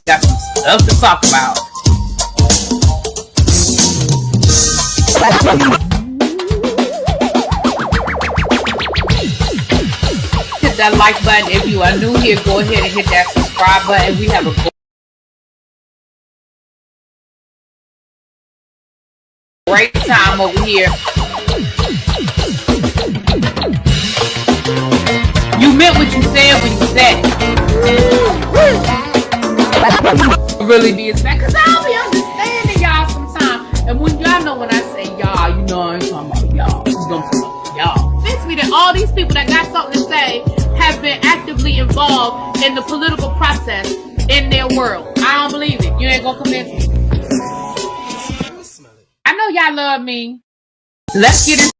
got some stuff to talk about. Hit that like button. If you are new here, go ahead and hit that subscribe button. We have a great time over here. You meant what you said when you said it. Really be expect, because I'll be understanding y'all sometimes. And when y'all know when I say y'all, you know I ain't talking about y'all. You know I'm talking about y'all. It's me that all these people that got something to say have been actively involved in the political process in their world. I don't believe it. You ain't gonna convince me. I know y'all love me. Let's get into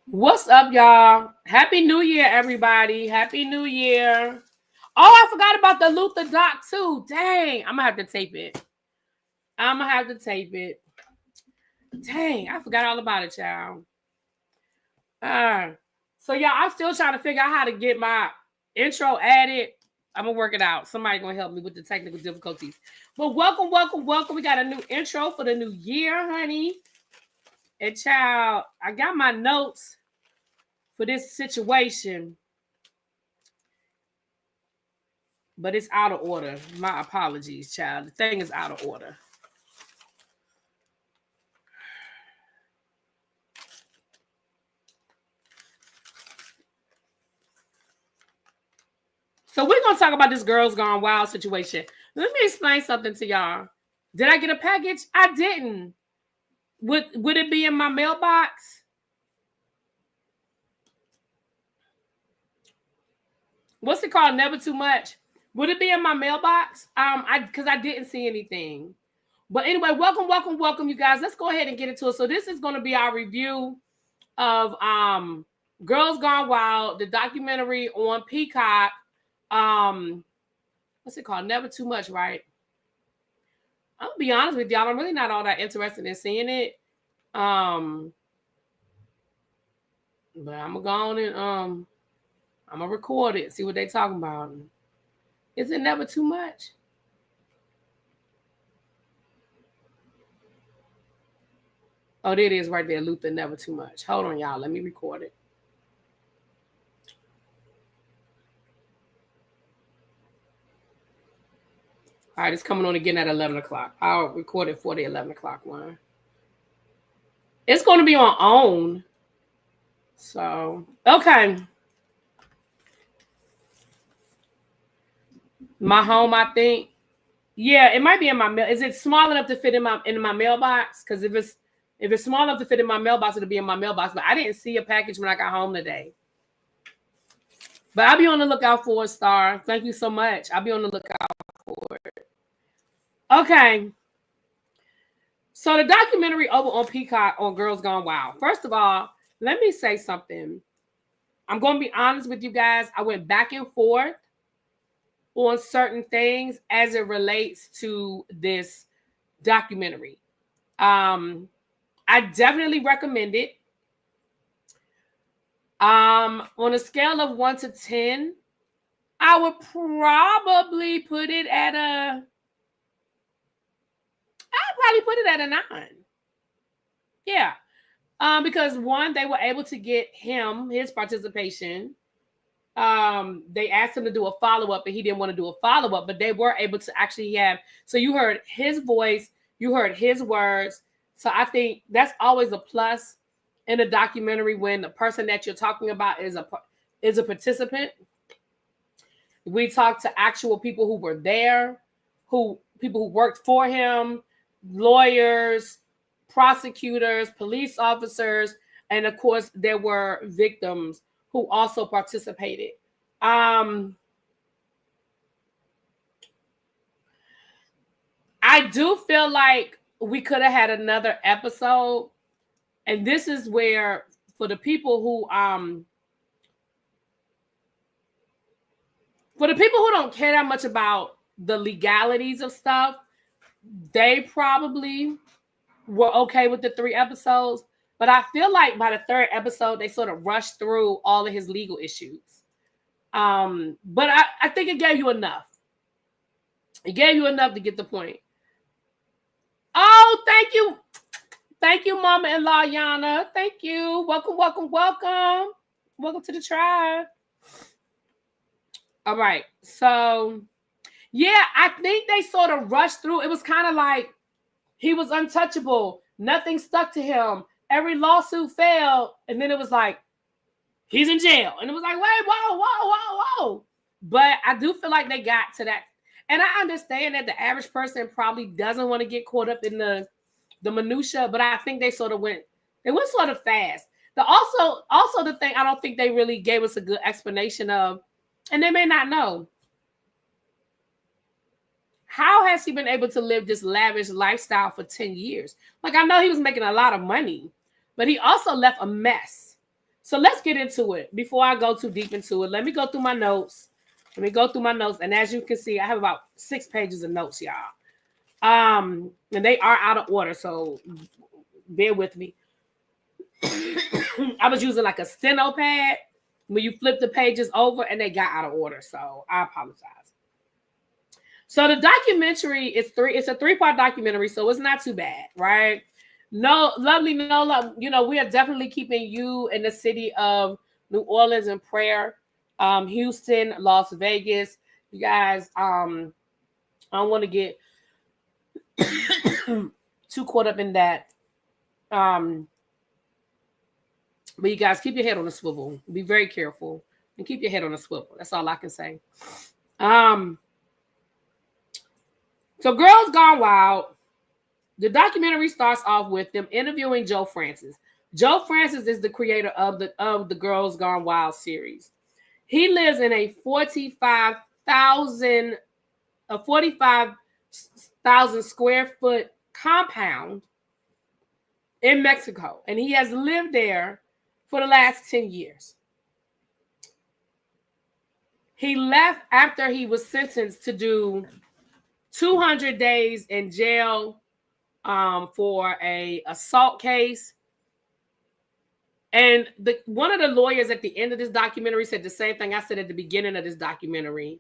what's up, y'all? Happy New Year, everybody. Happy New Year. Oh, I forgot about the Luther doc, too. Dang, I'm going to have to tape it. Dang, I forgot all about it, y'all. So, y'all, I'm still trying to figure out how to get my intro added. I'm going to work it out. Somebody going to help me with the technical difficulties. But welcome. We got a new intro for the new year, honey. And, child, I got my notes for this situation, but it's out of order. My apologies, child. The thing is out of order. So we're going to talk about this Girls Gone Wild situation. Let me explain something to y'all. Did I get a package? I didn't. Would it be in my mailbox? What's it called? Never Too Much. Would it be in my mailbox? Because I didn't see anything. But anyway, welcome, you guys. Let's go ahead and get into it. So this is going to be our review of Girls Gone Wild, the documentary on Peacock. What's it called? Never Too Much, right? I'm gonna be honest with y'all. I'm really not all that interested in seeing it. But I'm gonna go on and I'm gonna record it, see what they talking about. Is it never too much? Oh, there it is right there, Luther, Never Too Much. Hold on, y'all. Let me record it. All right, it's coming on again at 11 o'clock. I'll record it for the 11 o'clock one. It's going to be on OWN. So, okay. My home, I think. Yeah, it might be in my mail. Is it small enough to fit in my mailbox? Because if it's small enough to fit in my mailbox, it'll be in my mailbox. But I didn't see a package when I got home today. But I'll be on the lookout for it, Star. Thank you so much. I'll be on the lookout for it. Okay. So the documentary over on Peacock on Girls Gone Wild. First of all, let me say something. I'm going to be honest with you guys. I went back and forth on certain things as it relates to this documentary. I definitely recommend it. On a scale of 1 to 10, I would probably put it at a 9. Yeah. Because one, they were able to get his participation. They asked him to do a follow-up, and he didn't want to do a follow-up, but they were able to actually have. So you heard his voice, you heard his words. So I think that's always a plus in a documentary when the person that you're talking about is a participant. We talked to actual people who were there, people who worked for him, lawyers, prosecutors, police officers, and of course there were victims who also participated. I do feel like we could have had another episode, and this is where for the people who For the people who don't care that much about the legalities of stuff, they probably were okay with the 3 episodes. But I feel like by the 3rd episode, they sort of rushed through all of his legal issues. But I think it gave you enough. It gave you enough to get the point. Oh, thank you. Thank you, Mama-in-law Yana. Thank you. Welcome, welcome, welcome. Welcome to the tribe. All right. So, yeah, I think they sort of rushed through. It was kind of like he was untouchable. Nothing stuck to him. Every lawsuit failed. And then it was like, he's in jail. And it was like, wait, whoa. But I do feel like they got to that. And I understand that the average person probably doesn't want to get caught up in the minutia, but I think they went sort of fast. Also the thing I don't think they really gave us a good explanation of, and they may not know, how has he been able to live this lavish lifestyle for 10 years? Like, I know he was making a lot of money, but he also left a mess. So let's get into it. Before I go too deep into it, let me go through my notes. And as you can see, I have about 6 pages of notes, y'all. And they are out of order, so bear with me. I was using like a steno pad when you flip the pages over, and they got out of order, so I apologize. So the documentary is it's a 3-part documentary, so it's not too bad, right? No love. You know, we are definitely keeping you in the city of New Orleans in prayer. Houston, Las Vegas. You guys, I don't want to get too caught up in that. But you guys, keep your head on a swivel. Be very careful and keep your head on a swivel. That's all I can say. So Girls Gone Wild. The documentary starts off with them interviewing Joe Francis. Joe Francis is the creator of the Girls Gone Wild series. He lives in a 45,000 square foot compound in Mexico, and he has lived there for the last 10 years. He left after he was sentenced to do 200 days in jail for a assault case. And one of the lawyers at the end of this documentary said the same thing I said at the beginning of this documentary.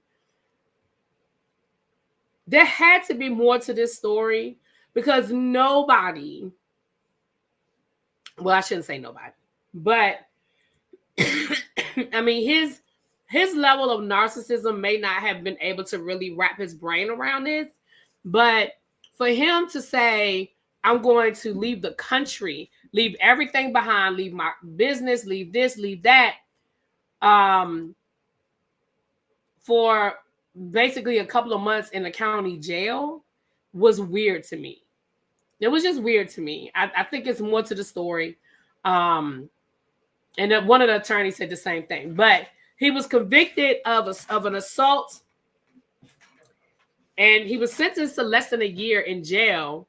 There had to be more to this story because nobody, well, I shouldn't say nobody, but I mean, his level of narcissism may not have been able to really wrap his brain around this, but for him to say, I'm going to leave the country, leave everything behind, leave my business, leave this, leave that, for basically a couple of months in the county jail was weird to me. It was just weird to me. I think it's more to the story. And then one of the attorneys said the same thing, but he was convicted of an assault, and he was sentenced to less than a year in jail.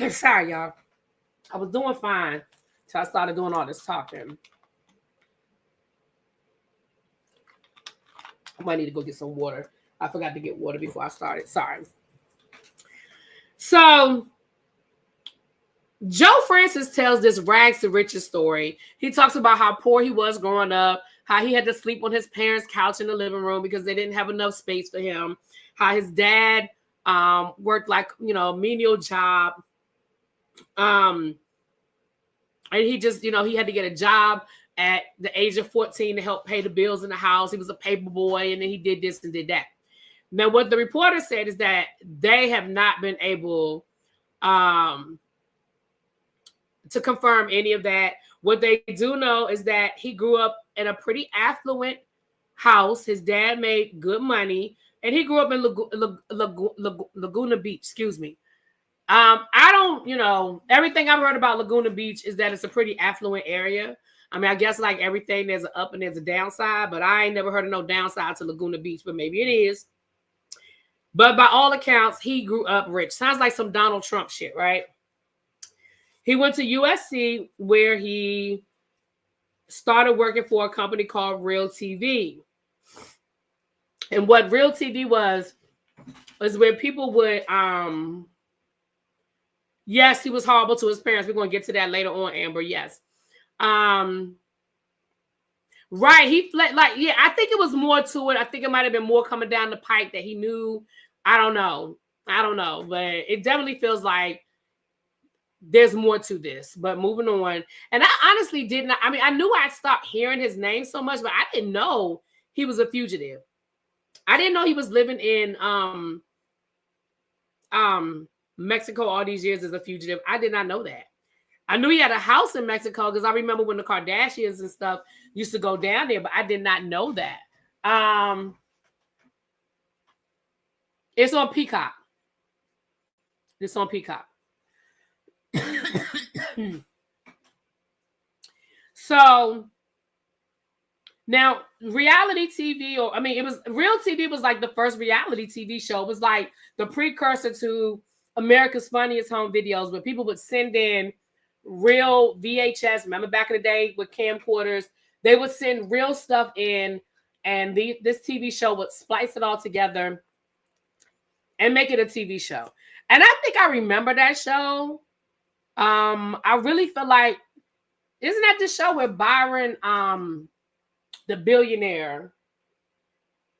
Sorry, y'all. I was doing fine until I started doing all this talking. I might need to go get some water. I forgot to get water before I started. Sorry. So Joe Francis tells this rags to riches story. He talks about how poor he was growing up, how he had to sleep on his parents' couch in the living room because they didn't have enough space for him, how his dad worked like, a menial job. And he just, he had to get a job at the age of 14 to help pay the bills in the house. He was a paper boy, and then he did this and did that. Now, what the reporter said is that they have not been able to confirm any of that. What they do know is that he grew up in a pretty affluent house. His dad made good money, and he grew up in Laguna Beach. Excuse me. I don't, everything I've heard about Laguna Beach is that it's a pretty affluent area. I mean, I guess like everything, there's an up and there's a downside, but I ain't never heard of no downside to Laguna Beach, but maybe it is. But by all accounts, he grew up rich. Sounds like some Donald Trump shit, right? He went to USC where he started working for a company called Real TV. And what Real TV was where people would, yes, he was horrible to his parents. We're going to get to that later on, Amber. Yes. Right. He fled, like, yeah, I think it was more to it. I think it might have been more coming down the pipe that he knew. I don't know. But it definitely feels like there's more to this. But moving on. And I honestly did not. I mean, I knew I'd stopped hearing his name so much, but I didn't know he was a fugitive. I didn't know he was living in Mexico all these years as a fugitive. I did not know that. I knew he had a house in Mexico because I remember when the Kardashians and stuff used to go down there, but I did not know that. It's on Peacock. It's on Peacock. So now reality TV, or I mean, it was Real TV was like the first reality TV show. It was like the precursor to America's Funniest Home Videos, where people would send in real VHS. Remember back in the day with camcorders, they would send real stuff in, and this TV show would splice it all together and make it a TV show. And I think I remember that show. I really feel like, isn't that the show with Byron, the billionaire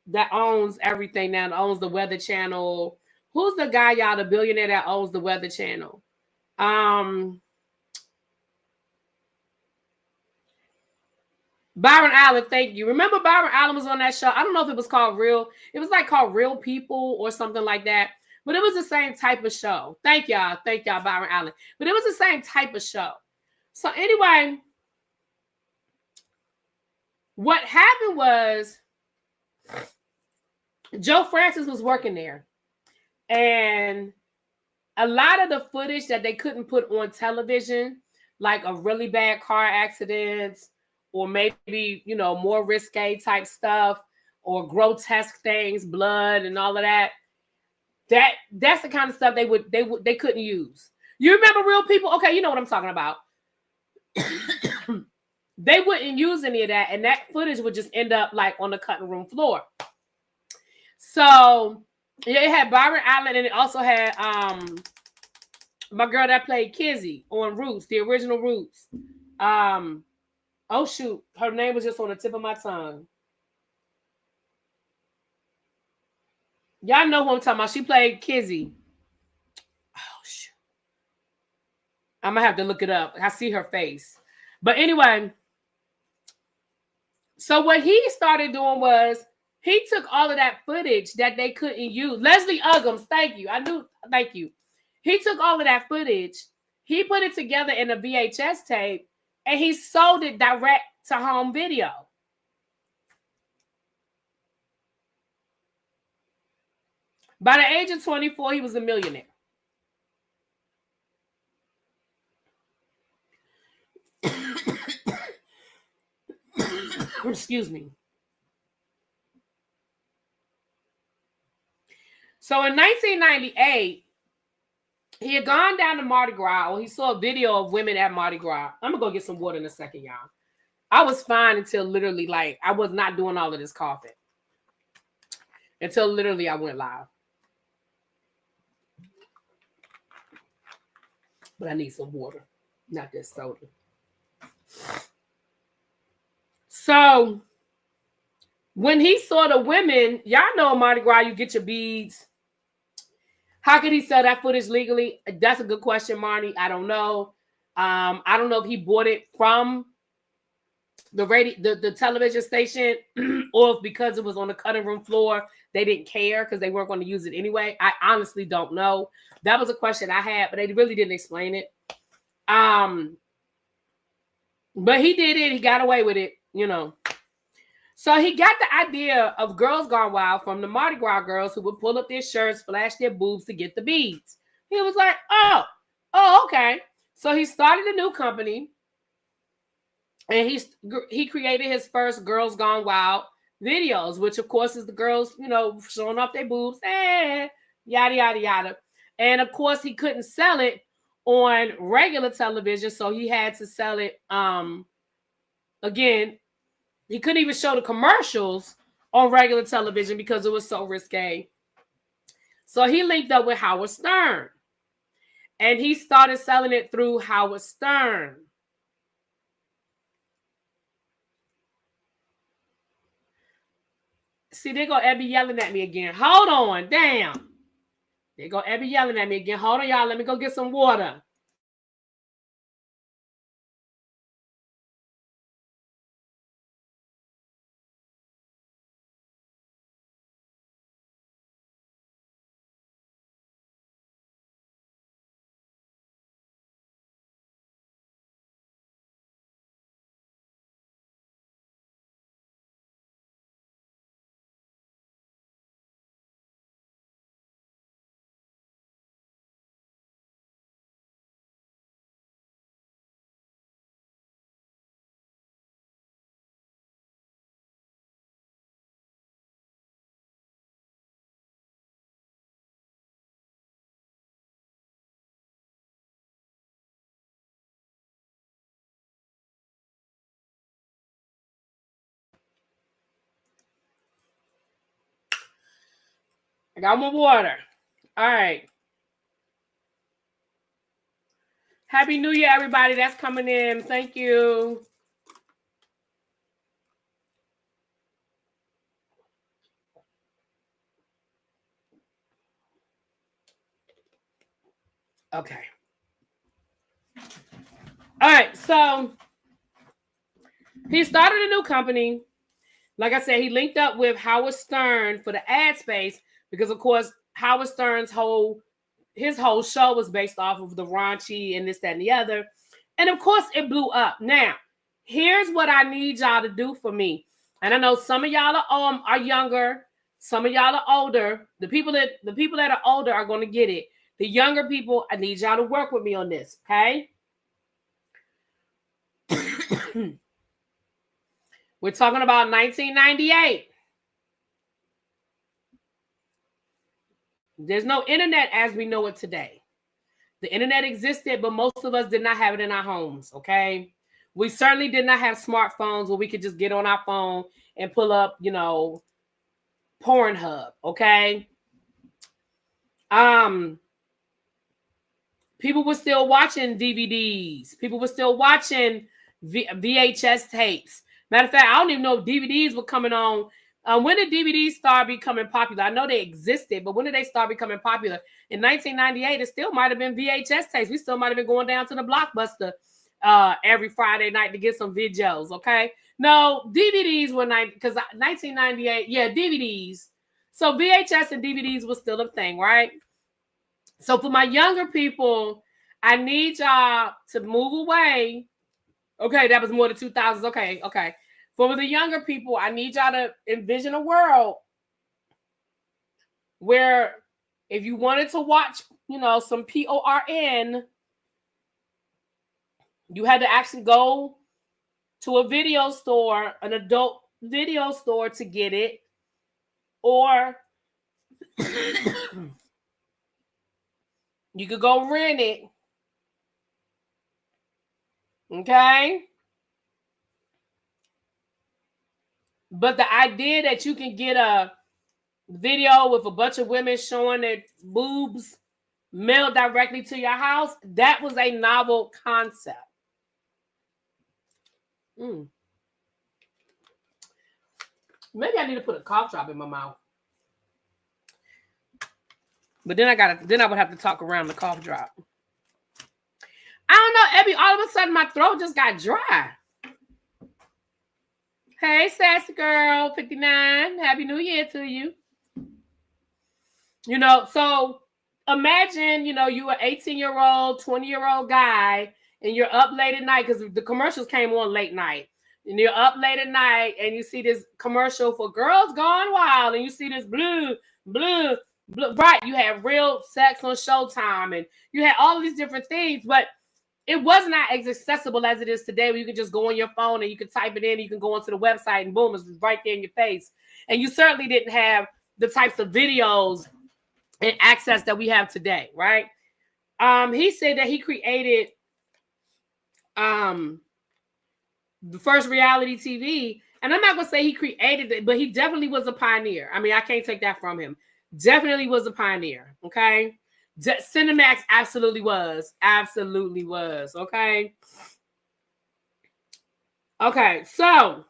that owns everything now, that owns the Weather Channel? Who's the guy, y'all, the billionaire that owns the Weather Channel? Byron Allen, thank you. Remember Byron Allen was on that show? I don't know if it was called Real. It was like called Real People or something like that. But it was the same type of show. Thank y'all, Byron Allen. But it was the same type of show. So anyway, what happened was Joe Francis was working there. And a lot of the footage that they couldn't put on television, like a really bad car accidents, or maybe, you know, more risque type stuff, or grotesque things, blood and all of that. That's the kind of stuff they couldn't use. You remember Real People? Okay, you know what I'm talking about. They wouldn't use any of that, and that footage would just end up like on the cutting room floor. So yeah, it had Byron Allen, and it also had my girl that played Kizzy on Roots, the original Roots. Oh shoot, her name was just on the tip of my tongue. Y'all know who I'm talking about. She played Kizzy. Oh shoot, I'm gonna have to look it up. I see her face. But anyway, so what he started doing was he took all of that footage that they couldn't use. Leslie Uggams, thank you. Thank you. He took all of that footage, he put it together in a VHS tape, and he sold it direct to home video. By the age of 24, he was a millionaire. Excuse me. So in 1998, he had gone down to Mardi Gras, or he saw a video of women at Mardi Gras. I'm going to go get some water in a second, y'all. I was fine until literally, like, I was not doing all of this coughing. Until literally I went live. But I need some water, not this soda. So when he saw the women, y'all know Mardi Gras, you get your beads. How could he sell that footage legally? That's a good question, Marnie. I don't know. I don't know if he bought it from the television station, or if because it was on the cutting room floor, they didn't care because they weren't going to use it anyway. I honestly don't know. That was a question I had, but they really didn't explain it. But he did it. He got away with it, you know. So he got the idea of Girls Gone Wild from the Mardi Gras girls who would pull up their shirts, flash their boobs to get the beads. He was like, oh, okay. So he started a new company, and he created his first Girls Gone Wild videos, which of course is the girls, you know, showing off their boobs, yada, yada, yada. And of course he couldn't sell it on regular television, so he had to sell it again, he couldn't even show the commercials on regular television because it was so risque. So he linked up with Howard Stern. And he started selling it through Howard Stern. See, they're going to Ebby yelling at me again. Hold on. Damn. They're going to Ebby yelling at me again. Hold on, y'all. Let me go get some water. I got more water. All right. Happy New Year, everybody that's coming in. Thank you. Okay. All right. So he started a new company. Like I said, he linked up with Howard Stern for the ad space because, of course, Howard Stern's whole show was based off of the raunchy and this, that, and the other. And, of course, it blew up. Now, here's what I need y'all to do for me. And I know some of y'all are younger. Some of y'all are older. The people that are older are going to get it. The younger people, I need y'all to work with me on this, okay? We're talking about 1998. There's no internet as we know it today. The internet existed, but most of us did not have it in our homes, okay? We certainly did not have smartphones where we could just get on our phone and pull up, Pornhub, okay? People were still watching DVDs. People were still watching VHS tapes. Matter of fact, I don't even know if DVDs were coming on. When did DVDs start becoming popular? I know they existed, but when did they start becoming popular? In 1998, it still might have been VHS tapes. We still might have been going down to the Blockbuster every Friday night to get some videos, okay? No, DVDs were because 1998, yeah, DVDs. So VHS and DVDs was still a thing, right? So for my younger people, I need y'all to move away. Okay, that was more than 2000s. Okay. For the younger people, I need y'all to envision a world where if you wanted to watch, some porn, you had to actually go to a video store, an adult video store to get it, or you could go rent it. Okay? But the idea that you can get a video with a bunch of women showing their boobs mailed directly to your house, that was a novel concept. Maybe I need to put a cough drop in my mouth. But then I would have to talk around the cough drop. I don't know, Abby, all of a sudden my throat just got dry. Hey, sassy girl, 59. Happy New Year to you. So imagine, you an 18-year-old, 20-year-old guy, and you're up late at night because the commercials came on late night. And you're up late at night and you see this commercial for Girls Gone Wild, and you see this blue. Right, you have real sex on Showtime, and you had all of these different things, but it was not as accessible as it is today, where you can just go on your phone and you can type it in, and you can go onto the website, and boom, it's right there in your face. And you certainly didn't have the types of videos and access that we have today, right? He said that he created the first reality TV. And I'm not going to say he created it, but he definitely was a pioneer. I mean, I can't take that from him. Definitely was a pioneer. Okay. Cinemax absolutely was. Absolutely was. Okay. Okay. So,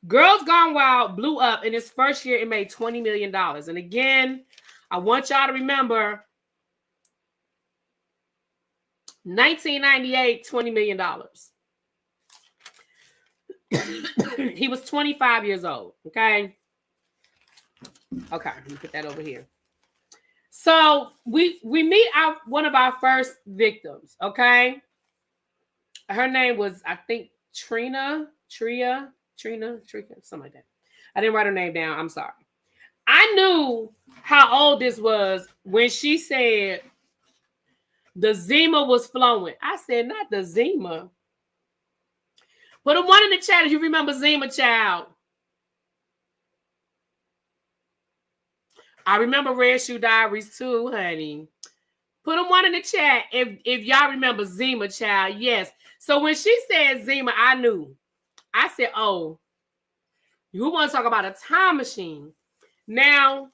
Girls Gone Wild blew up in its first year. It made $20 million. And again, I want y'all to remember 1998, $20 million. He was 25 years old. Okay. Okay. Let me put that over here. So we meet one of our first victims. Okay. Her name was, I think, Trina, something like that. I didn't write her name down. I'm sorry. I knew how old this was when she said the Zima was flowing. I said, not the Zima. Put a one in the chat if you remember Zima, child. I remember Red Shoe Diaries too, honey. Put a one in the chat if y'all remember Zima, child. Yes. So when she said Zima, I knew. I said, oh, you want to talk about a time machine. Now,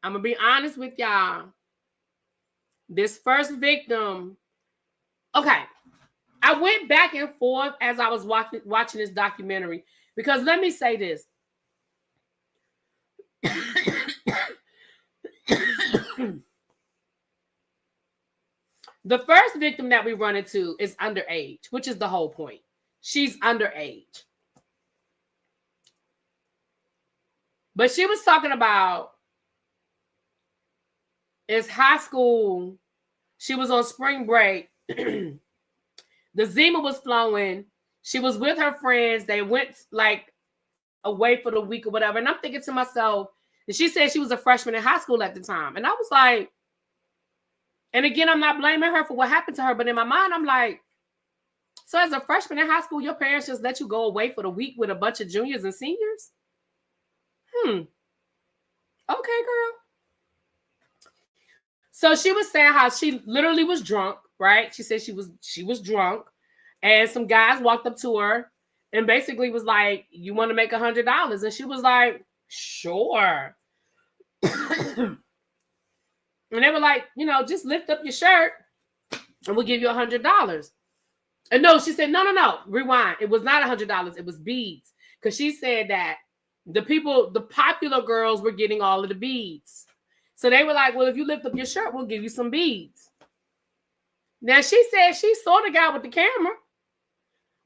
I'm going to be honest with y'all. This first victim, okay, I went back and forth as I was watching this documentary because let me say this. The first victim that we run into is underage, which is the whole point. She's underage. But she was talking about it's high school. She was on spring break. The Zima was flowing. She was with her friends. They went like away for the week or whatever. And I'm thinking to myself, and she said she was a freshman in high school at the time. And I was like, and again, I'm not blaming her for what happened to her, but in my mind, I'm like, so as a freshman in high school, your parents just let you go away for the week with a bunch of juniors and seniors? Okay, girl. So she was saying how she literally was drunk, right? She said she was drunk, and some guys walked up to her and basically was like, "You want to make $100?" And she was like, "Sure." And they were like, just lift up your shirt and we'll give you $100. And no, she said, no, rewind. It was not $100. It was beads. Because she said that the popular girls were getting all of the beads. So they were like, well, if you lift up your shirt, we'll give you some beads. Now, she said she saw the guy with the camera,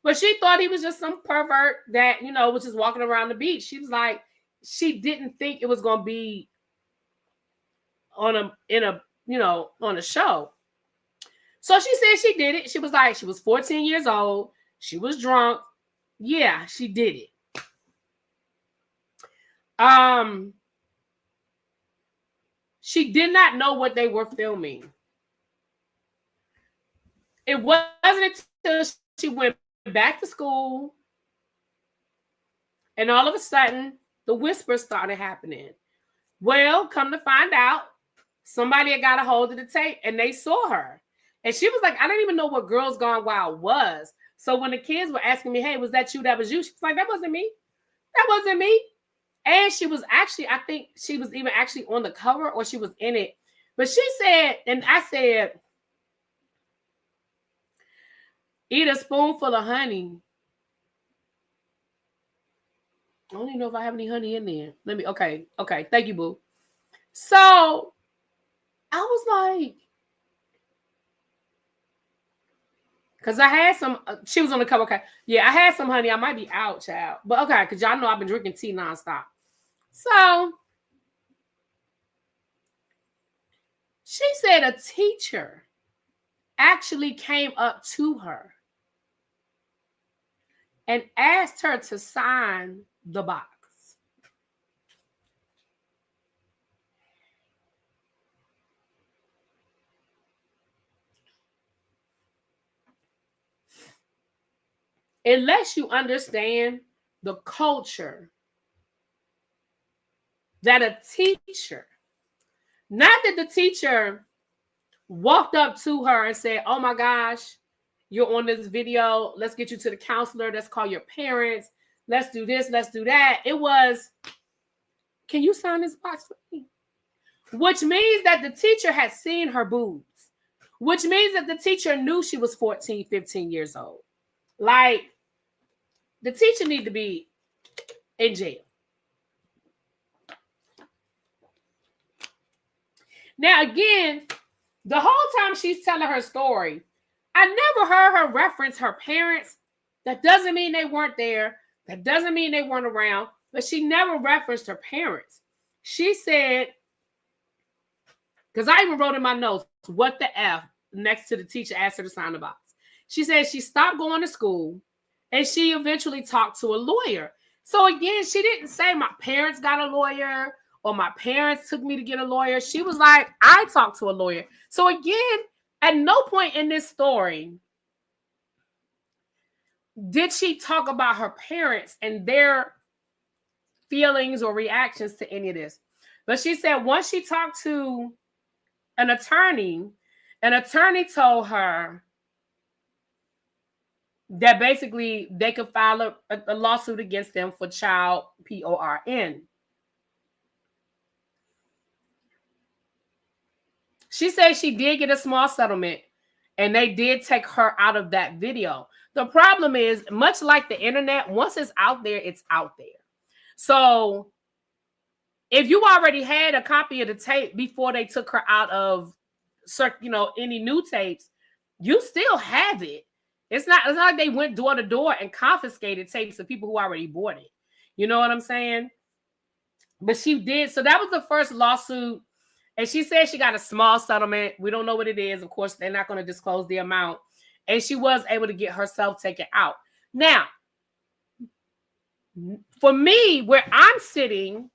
but she thought he was just some pervert that, was just walking around the beach. She was like, she didn't think it was going to be on a show. So she said she did it. She was like, she was 14 years old. She was drunk. Yeah, she did it. She did not know what they were filming. It wasn't until she went back to school and all of a sudden the whispers started happening. Well, come to find out, somebody had got a hold of the tape and they saw her. And she was like, I didn't even know what Girls Gone Wild was. So when the kids were asking me, hey, was that you? That was you? She was like, that wasn't me. That wasn't me. And she was actually, I think she was even actually on the cover or she was in it. But she said, and I said, eat a spoonful of honey. I don't even know if I have any honey in there. Okay. Thank you, boo. So I was like, because I had some, she was on the cover. Okay. Yeah, I had some honey. I might be out, child. But okay, because y'all know I've been drinking tea nonstop. So she said a teacher actually came up to her and asked her to sign the box. It lets you understand the culture that a teacher, not that the teacher walked up to her and said, "Oh my gosh, you're on this video. Let's get you to the counselor. Let's call your parents. Let's do this. Let's do that." It was, "Can you sign this box for me?" Which means that the teacher had seen her boobs, which means that the teacher knew she was 14, 15 years old. Like, the teacher need to be in jail. Now, again, the whole time she's telling her story, I never heard her reference her parents. That doesn't mean they weren't there. That doesn't mean they weren't around. But she never referenced her parents. She said, because I even wrote in my notes, "What the F?" next to the teacher asked her to sign the box. She said she stopped going to school and she eventually talked to a lawyer. So again, she didn't say my parents got a lawyer or my parents took me to get a lawyer. She was like, I talked to a lawyer. So again, at no point in this story did she talk about her parents and their feelings or reactions to any of this. But she said once she talked to an attorney told her that basically they could file a lawsuit against them for child porn. She said she did get a small settlement and they did take her out of that video. The problem is, much like the internet, once it's out there, it's out there. So if you already had a copy of the tape before they took her out of, any new tapes, you still have it. It's not like they went door to door and confiscated tapes of people who already bought it. You know what I'm saying? But she did. So that was the first lawsuit. And she said she got a small settlement. We don't know what it is. Of course, they're not going to disclose the amount. And she was able to get herself taken out. Now, for me, where I'm sitting,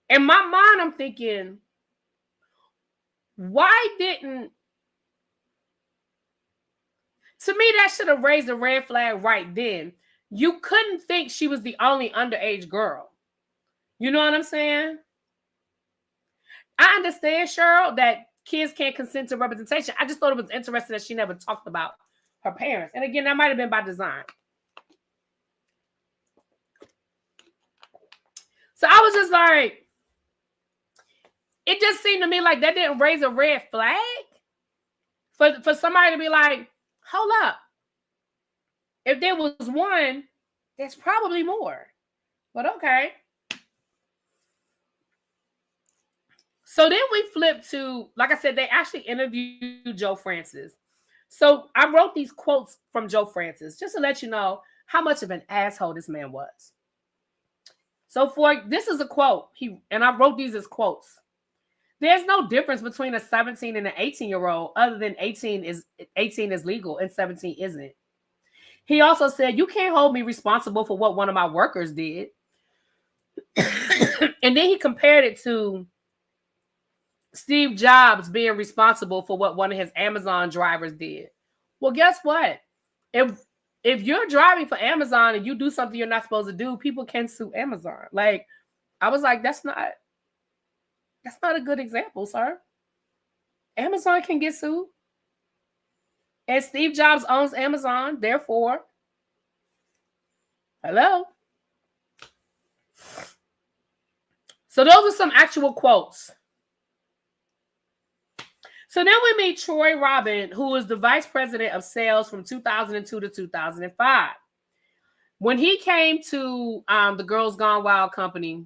in my mind, I'm thinking, why didn't... To me, that should have raised a red flag right then. You couldn't think she was the only underage girl. You know what I'm saying? I understand, Cheryl, that kids can't consent to representation. I just thought it was interesting that she never talked about her parents. And again, that might have been by design. So I was just like, it just seemed to me like that didn't raise a red flag for somebody to be like, hold up. If there was one, there's probably more. But okay. So then we flip to, like I said, they actually interviewed Joe Francis. So I wrote these quotes from Joe Francis just to let you know how much of an asshole this man was. So this is a quote. And I wrote these as quotes. There's no difference between a 17 and an 18-year-old other than 18 is legal and 17 isn't. He also said, you can't hold me responsible for what one of my workers did. And then he compared it to Steve Jobs being responsible for what one of his Amazon drivers did. Well, guess what? If you're driving for Amazon and you do something you're not supposed to do, people can sue Amazon. Like, I was like, that's not a good example, sir. Amazon can get sued. And Steve Jobs owns Amazon, therefore, hello. So those are some actual quotes. So then we meet Troy Robin, who is the vice president of sales from 2002 to 2005. When he came to the Girls Gone Wild company,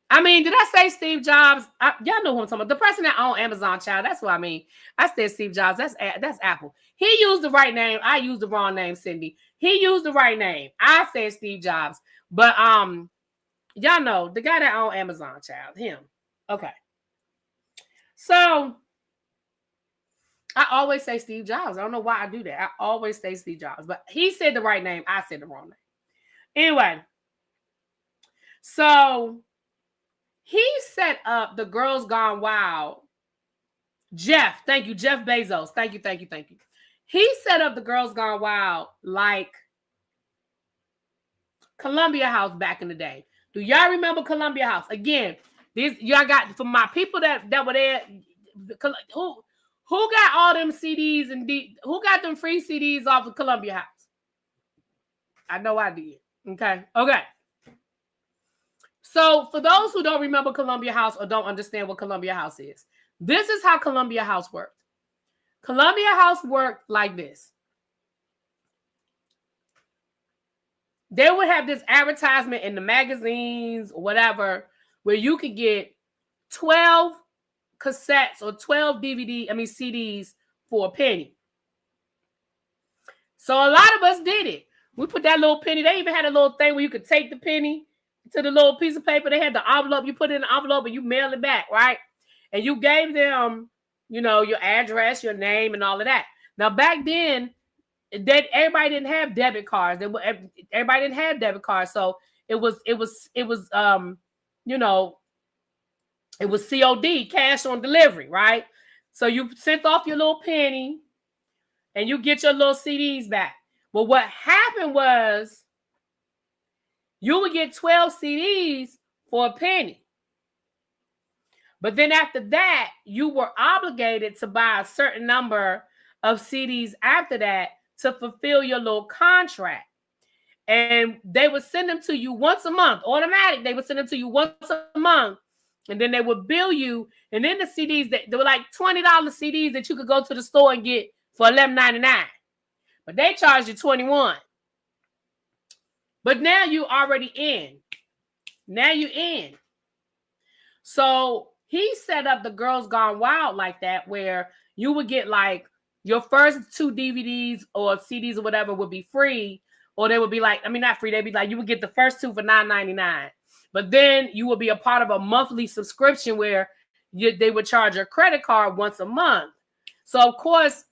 I mean, did I say Steve Jobs? Y'all know who I'm talking about. The person that owned Amazon, child. That's what I mean. I said Steve Jobs. That's Apple. He used the right name. I used the wrong name, Cindy. He used the right name. I said Steve Jobs. But y'all know the guy that owned Amazon, child. Him. Okay. So I always say Steve Jobs. I don't know why I do that. I always say Steve Jobs. But he said the right name. I said the wrong name. Anyway. So he set up the Girls Gone Wild. Jeff, thank you. Jeff Bezos. Thank you. He set up the Girls Gone Wild like Columbia House back in the day. Do y'all remember Columbia House? Again, These y'all got for my people that were there. Who got all them CDs and who got them free CDs off of Columbia House? I know I did. Okay. So for those who don't remember Columbia House or don't understand what Columbia House is, this is how Columbia House worked. Columbia House worked like this. They would have this advertisement in the magazines or whatever where you could get 12 cassettes or 12 CDs for a penny. So a lot of us did it. We put that little penny. They even had a little thing where you could take the penny to the little piece of paper. They had the envelope. You put it in the envelope and you mail it back, right? And you gave them, your address, your name, and all of that. Now, back then, everybody didn't have debit cards. Everybody didn't have debit cards. So it was COD, cash on delivery, right? So you sent off your little penny and you get your little CDs back. Well, what happened was you would get 12 CDs for a penny. But then after that, you were obligated to buy a certain number of CDs after that to fulfill your little contract. And they would send them to you once a month, automatic. They would send them to you once a month. And then they would bill you. And then the CDs, they were like $20 CDs that you could go to the store and get for $11.99. But they charged you $21. But now you already in. Now you in. So he set up the Girls Gone Wild like that, where you would get like your first 2 DVDs or CDs or whatever would be free. Or they would be like, not free. They'd be like, you would get the first 2 for $9.99. But then you would be a part of a monthly subscription where they would charge your credit card once a month. So, of course,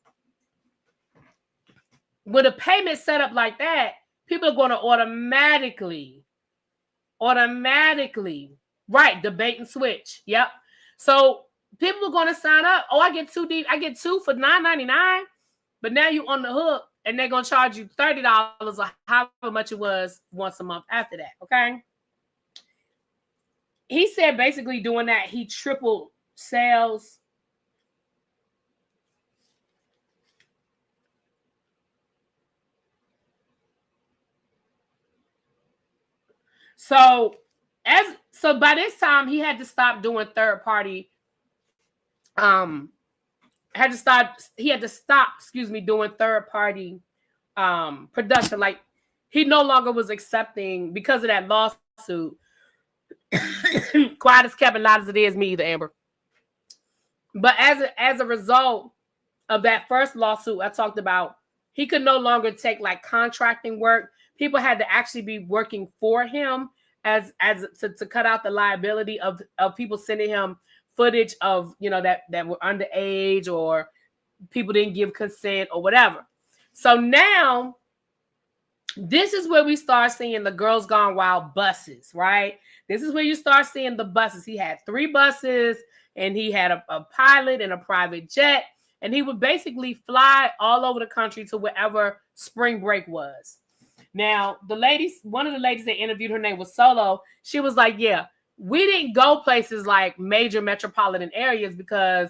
with a payment set up like that, people are going to automatically, right, debate and switch. Yep. So people are going to sign up. Oh, I get 2 for $9.99. But now you're on the hook, and they're going to charge you $30 or however much it was once a month after that. Okay. He said basically doing that, he tripled sales. So by this time he had to stop doing third party. Doing third party production. Like he no longer was accepting because of that lawsuit. Quiet as kept and loud as it is, me either, Amber. But as a result of that first lawsuit I talked about, he could no longer take like contracting work. People had to actually be working for him to cut out the liability of people sending him footage of that were underage or people didn't give consent or whatever. So now this is where we start seeing the Girls Gone Wild buses, right? This is where you start seeing the buses. He had 3 buses and he had a pilot and a private jet, and he would basically fly all over the country to wherever spring break was. Now, one of the ladies that interviewed, her name was Solo. She was like, yeah, we didn't go places like major metropolitan areas because,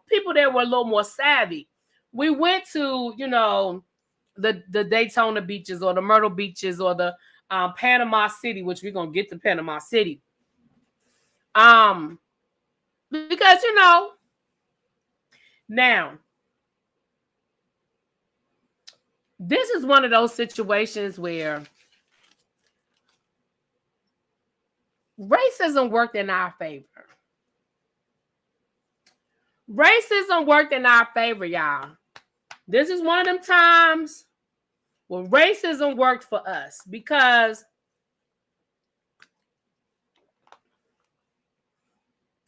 people there were a little more savvy. We went to, the Daytona beaches or the Myrtle beaches or the Panama City, which we're going to get to Panama City. Because, now, this is one of those situations where racism worked in our favor. Racism worked in our favor, y'all. This is one of them times when racism worked for us because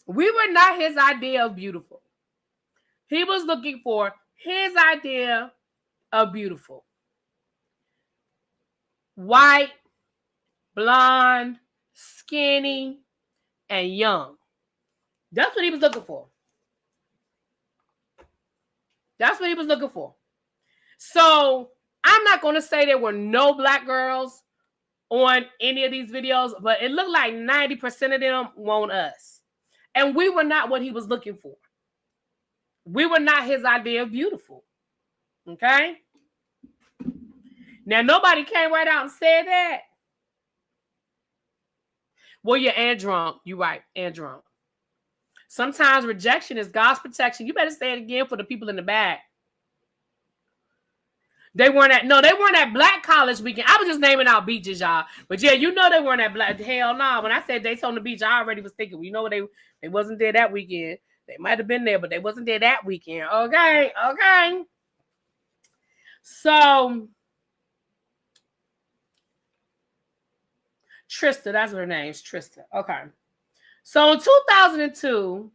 we were not his idea of beautiful. He was looking for his idea of beautiful. White, blonde, skinny, and young. That's what he was looking for. That's what he was looking for. So I'm not going to say there were no black girls on any of these videos, but it looked like 90% of them want us. And we were not what he was looking for. We were not his idea of beautiful. Okay? Now, nobody came right out and said that. Well, you're and drunk. You're right, and drunk. Sometimes rejection is God's protection. You better say it again for the people in the back. They weren't at Black College weekend. I was just naming out beaches, y'all. But yeah, you know they weren't at Black. Hell no. When I said Daytona Beach, I already was thinking, you know, they wasn't there that weekend. They might have been there, but they wasn't there that weekend. Okay. So Trista, that's what her name is, Trista. Okay. So in 2002,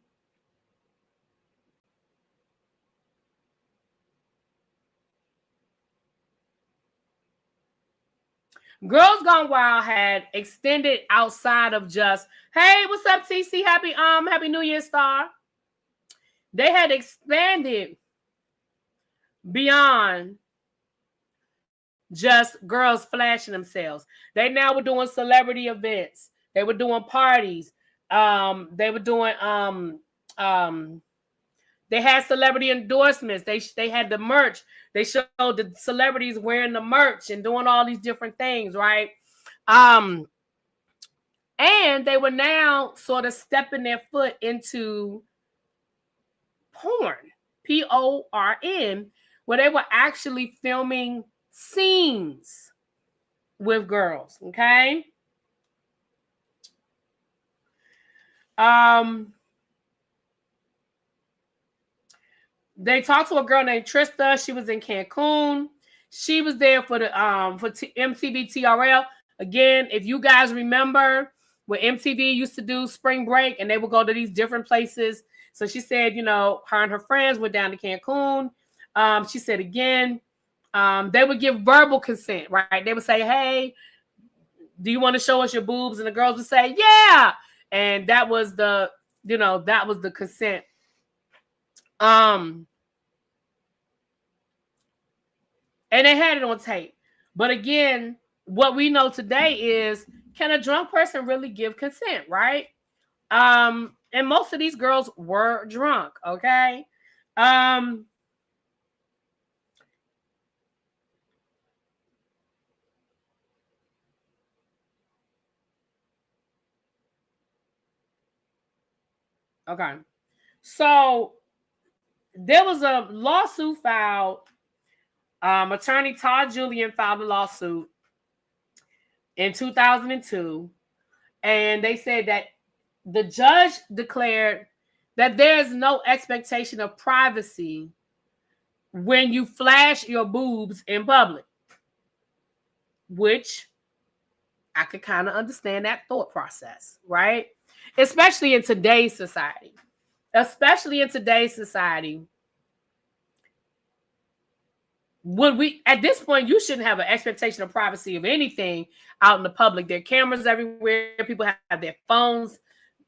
Girls Gone Wild had extended outside of just, hey, what's up, TC? Happy New Year, Star. They had expanded beyond just girls flashing themselves. They now were doing celebrity events. They were doing parties. They were doing they had celebrity endorsements. They had the merch. They showed the celebrities wearing the merch and doing all these different things, right? And they were now sort of stepping their foot into porn, PORN, where they were actually filming scenes with girls, okay? They talked to a girl named Trista. She was in Cancun. She was there for the MTV TRL. Again, if you guys remember when MTV used to do spring break and they would go to these different places. So she said, you know, her and her friends went down to Cancun. She said again, they would give verbal consent, right? They would say, hey, do you want to show us your boobs? And the girls would say, yeah. And that was the consent. And they had it on tape. But again, what we know today is, can a drunk person really give consent, right? And most of these girls were drunk, okay? Okay. So there was a lawsuit filed. Attorney Todd Julian filed a lawsuit in 2002. And they said that the judge declared that there is no expectation of privacy when you flash your boobs in public, which I could kind of understand that thought process, right? Especially in today's society. Would we, at this point, you shouldn't have an expectation of privacy of anything out in the public. There are cameras everywhere. People have their phones.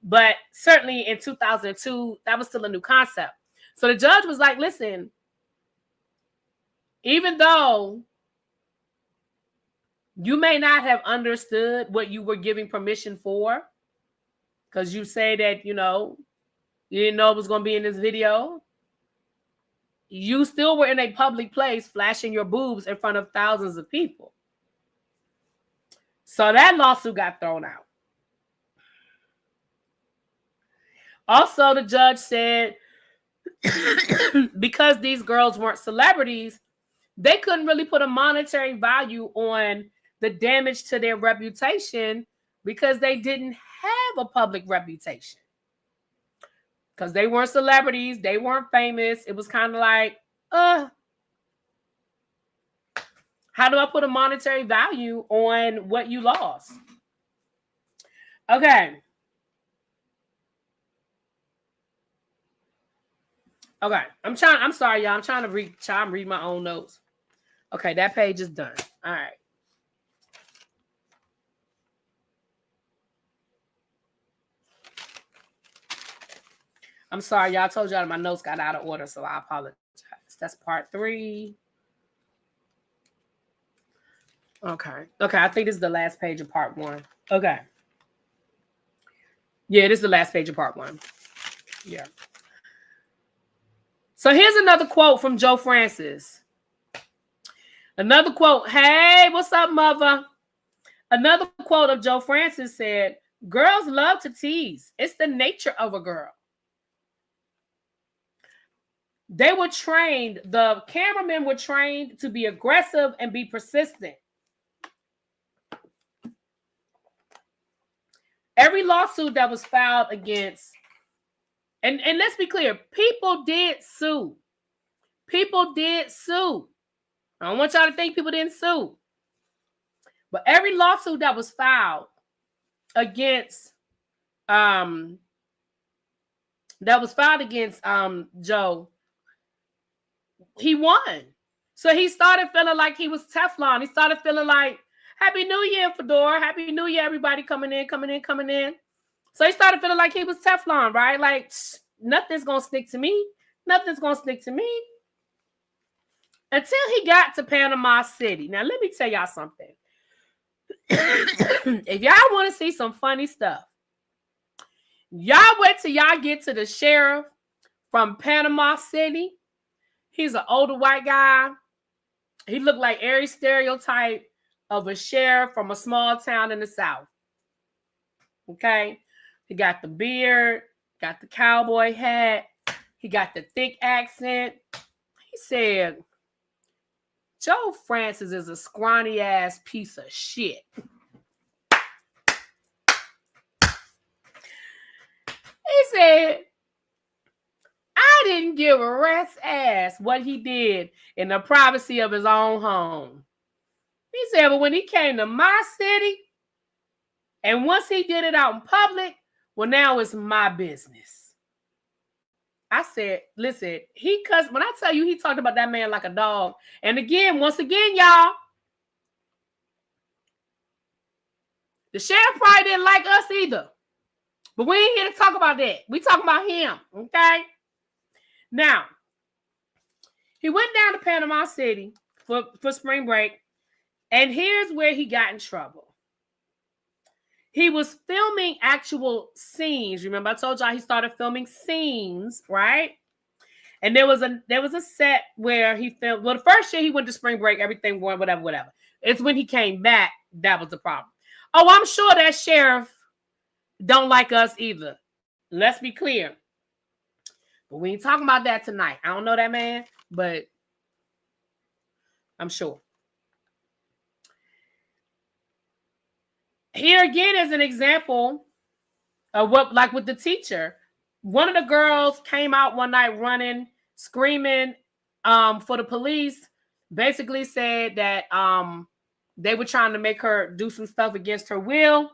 But certainly in 2002, that was still a new concept. So the judge was like, listen, even though you may not have understood what you were giving permission for, because you say that, you know, you didn't know it was going to be in this video, you still were in a public place flashing your boobs in front of thousands of people. So that lawsuit got thrown out. Also, the judge said because these girls weren't celebrities, they couldn't really put a monetary value on the damage to their reputation because they didn't have a public reputation. Because they weren't celebrities, they weren't famous. It was kind of like, how do I put a monetary value on what you lost? Okay. I'm sorry, y'all. I'm trying to read my own notes. Okay, that page is done. All right. I'm sorry, y'all. I told y'all my notes got out of order, so I apologize. That's part 3. Okay. Okay. I think this is the last page of part 1. Okay. Yeah, this is the last page of part 1. Yeah. So here's another quote from Joe Francis. Another quote. Hey, what's up, mother? Another quote of Joe Francis said, girls love to tease. It's the nature of a girl. They were trained, the cameramen were trained to be aggressive and be persistent. Every lawsuit that was filed against, and let's be clear, people did sue. People did sue. I don't want y'all to think people didn't sue. But every lawsuit that was filed against Joe, he won. So he started feeling like he was Teflon. He started feeling like, Happy New Year, Fedora. Happy New Year, everybody coming in. So he started feeling like he was Teflon, right? Like, nothing's going to stick to me. Nothing's going to stick to me. Until he got to Panama City. Now, let me tell y'all something. If y'all want to see some funny stuff, y'all wait till y'all get to the sheriff from Panama City. He's an older white guy. He looked like every stereotype of a sheriff from a small town in the South. Okay? He got the beard, got the cowboy hat, he got the thick accent. He said, Joe Francis is a scrawny ass piece of shit. He said, I didn't give a rat's ass what he did in the privacy of his own home. He said, but when he came to my city, and once he did it out in public, well, now it's my business. I said, listen, he cussed. When I tell you, he talked about that man like a dog. And again, once again, y'all, the sheriff probably didn't like us either. But we ain't here to talk about that. We talking about him, okay? Now, he went down to Panama City for spring break, and here's where he got in trouble. He was filming actual scenes. Remember, I told y'all he started filming scenes, right? And there was a set where he filmed. Well, the first year he went to spring break, everything went whatever. It's when he came back that was the problem. Oh, I'm sure that sheriff don't like us either. Let's be clear. But we ain't talking about that tonight. I don't know that man, but I'm sure. Here again is an example of what, like with the teacher. One of the girls came out one night running, screaming for the police, basically said that they were trying to make her do some stuff against her will.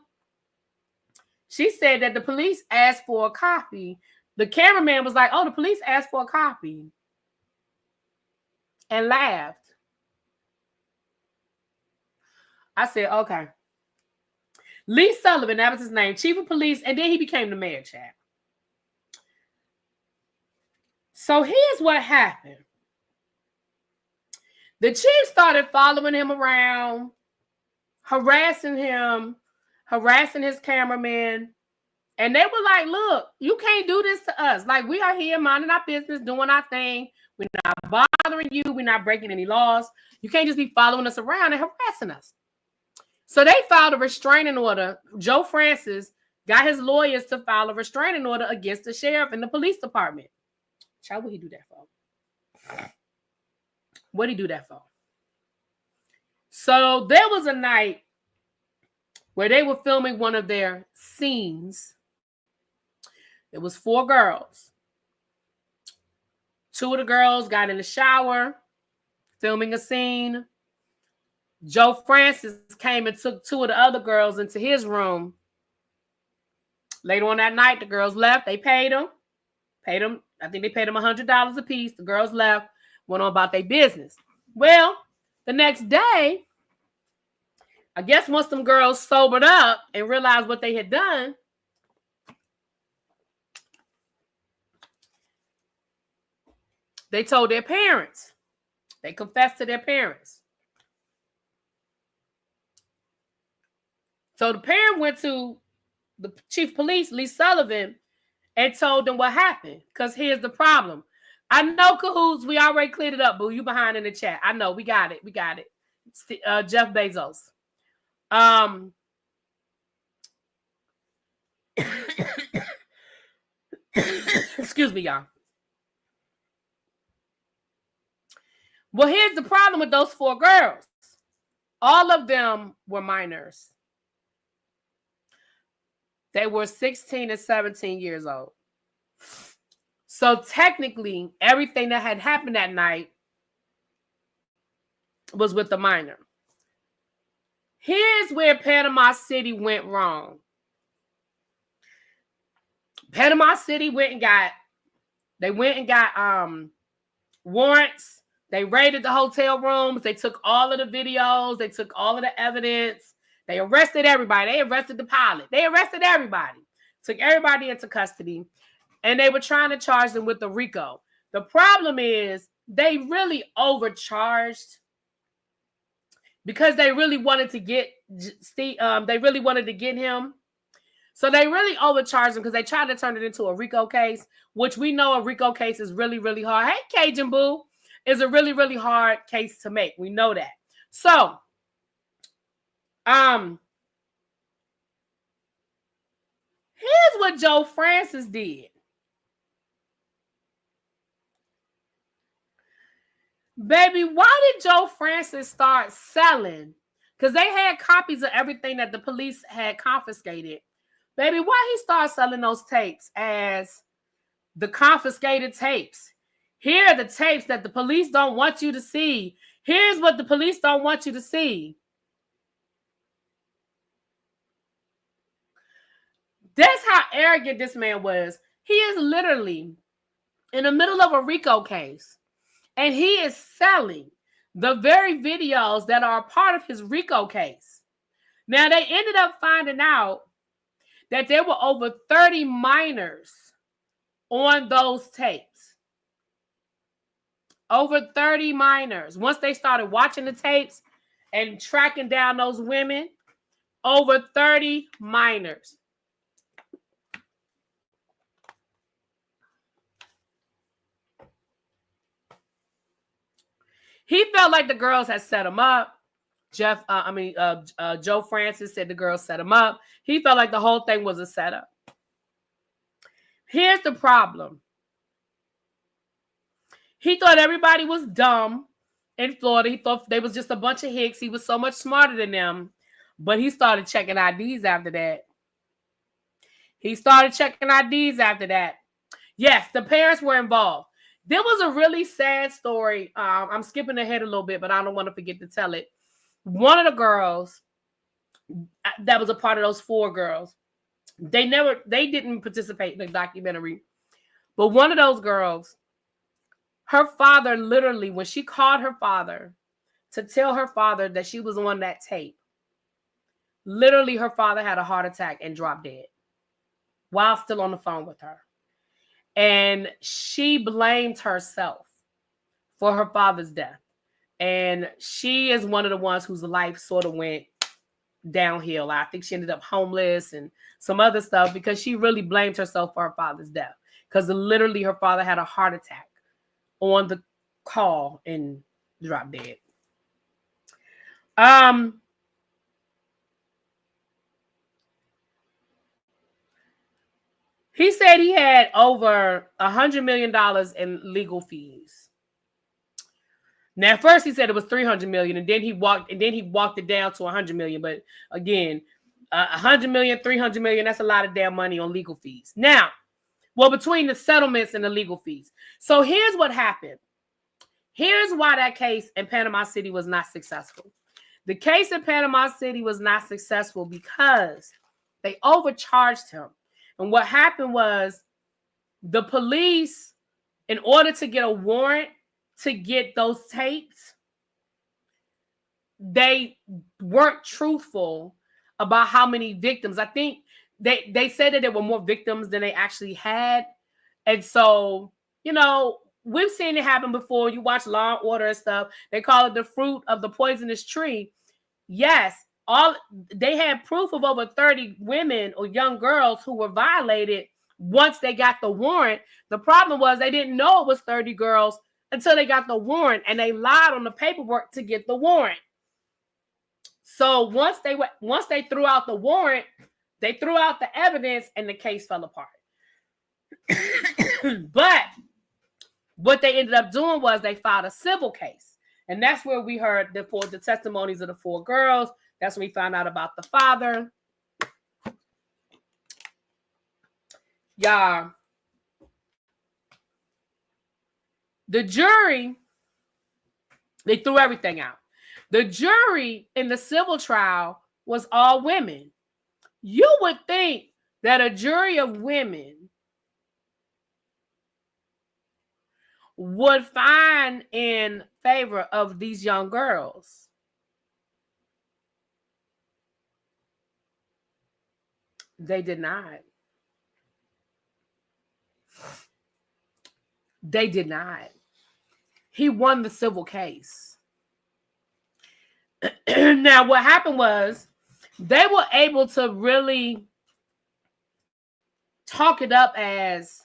She said that the police asked for a copy. The cameraman was like, oh, the police asked for a copy. And laughed. I said, okay. Lee Sullivan, that was his name, chief of police, and then he became the mayor, chap. So here's what happened. The chief started following him around, harassing him, harassing his cameraman. And they were like, look, you can't do this to us. Like, we are here minding our business, doing our thing. We're not bothering you. We're not breaking any laws. You can't just be following us around and harassing us. So they filed a restraining order. Joe Francis got his lawyers to file a restraining order against the sheriff and the police department. How would he do that for? What did he do that for? So there was a night where they were filming one of their scenes. It was 4 girls. 2 of the girls got in the shower, filming a scene. Joe Francis came and took 2 of the other girls into his room. Later on that night, the girls left. They paid them. I think they paid them $100 a piece. The girls left, went on about their business. Well, the next day, I guess once them girls sobered up and realized what they had done, they told their parents. They confessed to their parents. So the parent went to the chief of police, Lee Sullivan, and told them what happened. Because here's the problem. I know, Cahoots, we already cleared it up, boo. You behind in the chat. I know, we got it. Jeff Bezos. Excuse me, y'all. Well, here's the problem with those 4 girls. All of them were minors. They were 16 and 17 years old. So technically, everything that had happened that night was with the minor. Here's where Panama City went wrong. Panama City went and got warrants. They raided the hotel rooms. They took all of the videos. They took all of the evidence. They arrested everybody. They arrested the pilot. They arrested everybody. Took everybody into custody. And they were trying to charge them with the RICO. The problem is they really overcharged because they really wanted to get him. So they really overcharged him because they tried to turn it into a RICO case, which we know a RICO case is really, really hard. Hey, Cajun Boo, is a really, really hard case to make. We know that. So, here's what Joe Francis did. Baby, why did Joe Francis start selling? Because they had copies of everything that the police had confiscated. Baby, why he started selling those tapes as the confiscated tapes? Here are the tapes that the police don't want you to see. Here's what the police don't want you to see. That's how arrogant this man was. He is literally in the middle of a RICO case. And he is selling the very videos that are a part of his RICO case. Now, they ended up finding out that there were over 30 minors on those tapes. Over 30 minors. Once they started watching the tapes and tracking down those women, over 30 minors. He felt like the girls had set him up. Joe Francis said the girls set him up. He felt like the whole thing was a setup. Here's the problem. He thought everybody was dumb in Florida. He thought they was just a bunch of hicks. He was so much smarter than them. But he started checking IDs after that. Yes, the parents were involved. There was a really sad story. I'm skipping ahead a little bit, but I don't want to forget to tell it. One of the girls that was a part of those 4 girls, they didn't participate in the documentary. But one of those girls, her father literally, when she called her father to tell her father that she was on that tape, literally her father had a heart attack and dropped dead while still on the phone with her. And she blamed herself for her father's death. And she is one of the ones whose life sort of went downhill. I think she ended up homeless and some other stuff because she really blamed herself for her father's death. Because literally her father had a heart attack on the call and dropped dead. He said he had over $100 million in legal fees. Now, at first he said it was $300 million, and then he walked it down to $100 million. But again, $100 million, $300 million, that's a lot of damn money on legal fees. Now, well, between the settlements and the legal fees. So here's what happened. Here's why that case in Panama City was not successful. The case in Panama City was not successful because they overcharged him. And what happened was the police, in order to get a warrant to get those tapes, they weren't truthful about how many victims. I think they said that there were more victims than they actually had. And so, you know, we've seen it happen before. You watch Law and Order and stuff. They call it the fruit of the poisonous tree. Yes, they had proof of over 30 women or young girls who were violated once they got the warrant. The problem was they didn't know it was 30 girls until they got the warrant, and they lied on the paperwork to get the warrant. So once they threw out the warrant, they threw out the evidence, and the case fell apart. But what they ended up doing was they filed a civil case, and that's where we heard the testimonies of the 4 girls. That's when we found out about the father. Y'all, the jury, they threw everything out. The jury in the civil trial was all women. You would think that a jury of women would find in favor of these young girls. They did not. They did not. He won the civil case. Now, what happened was they were able to really talk it up as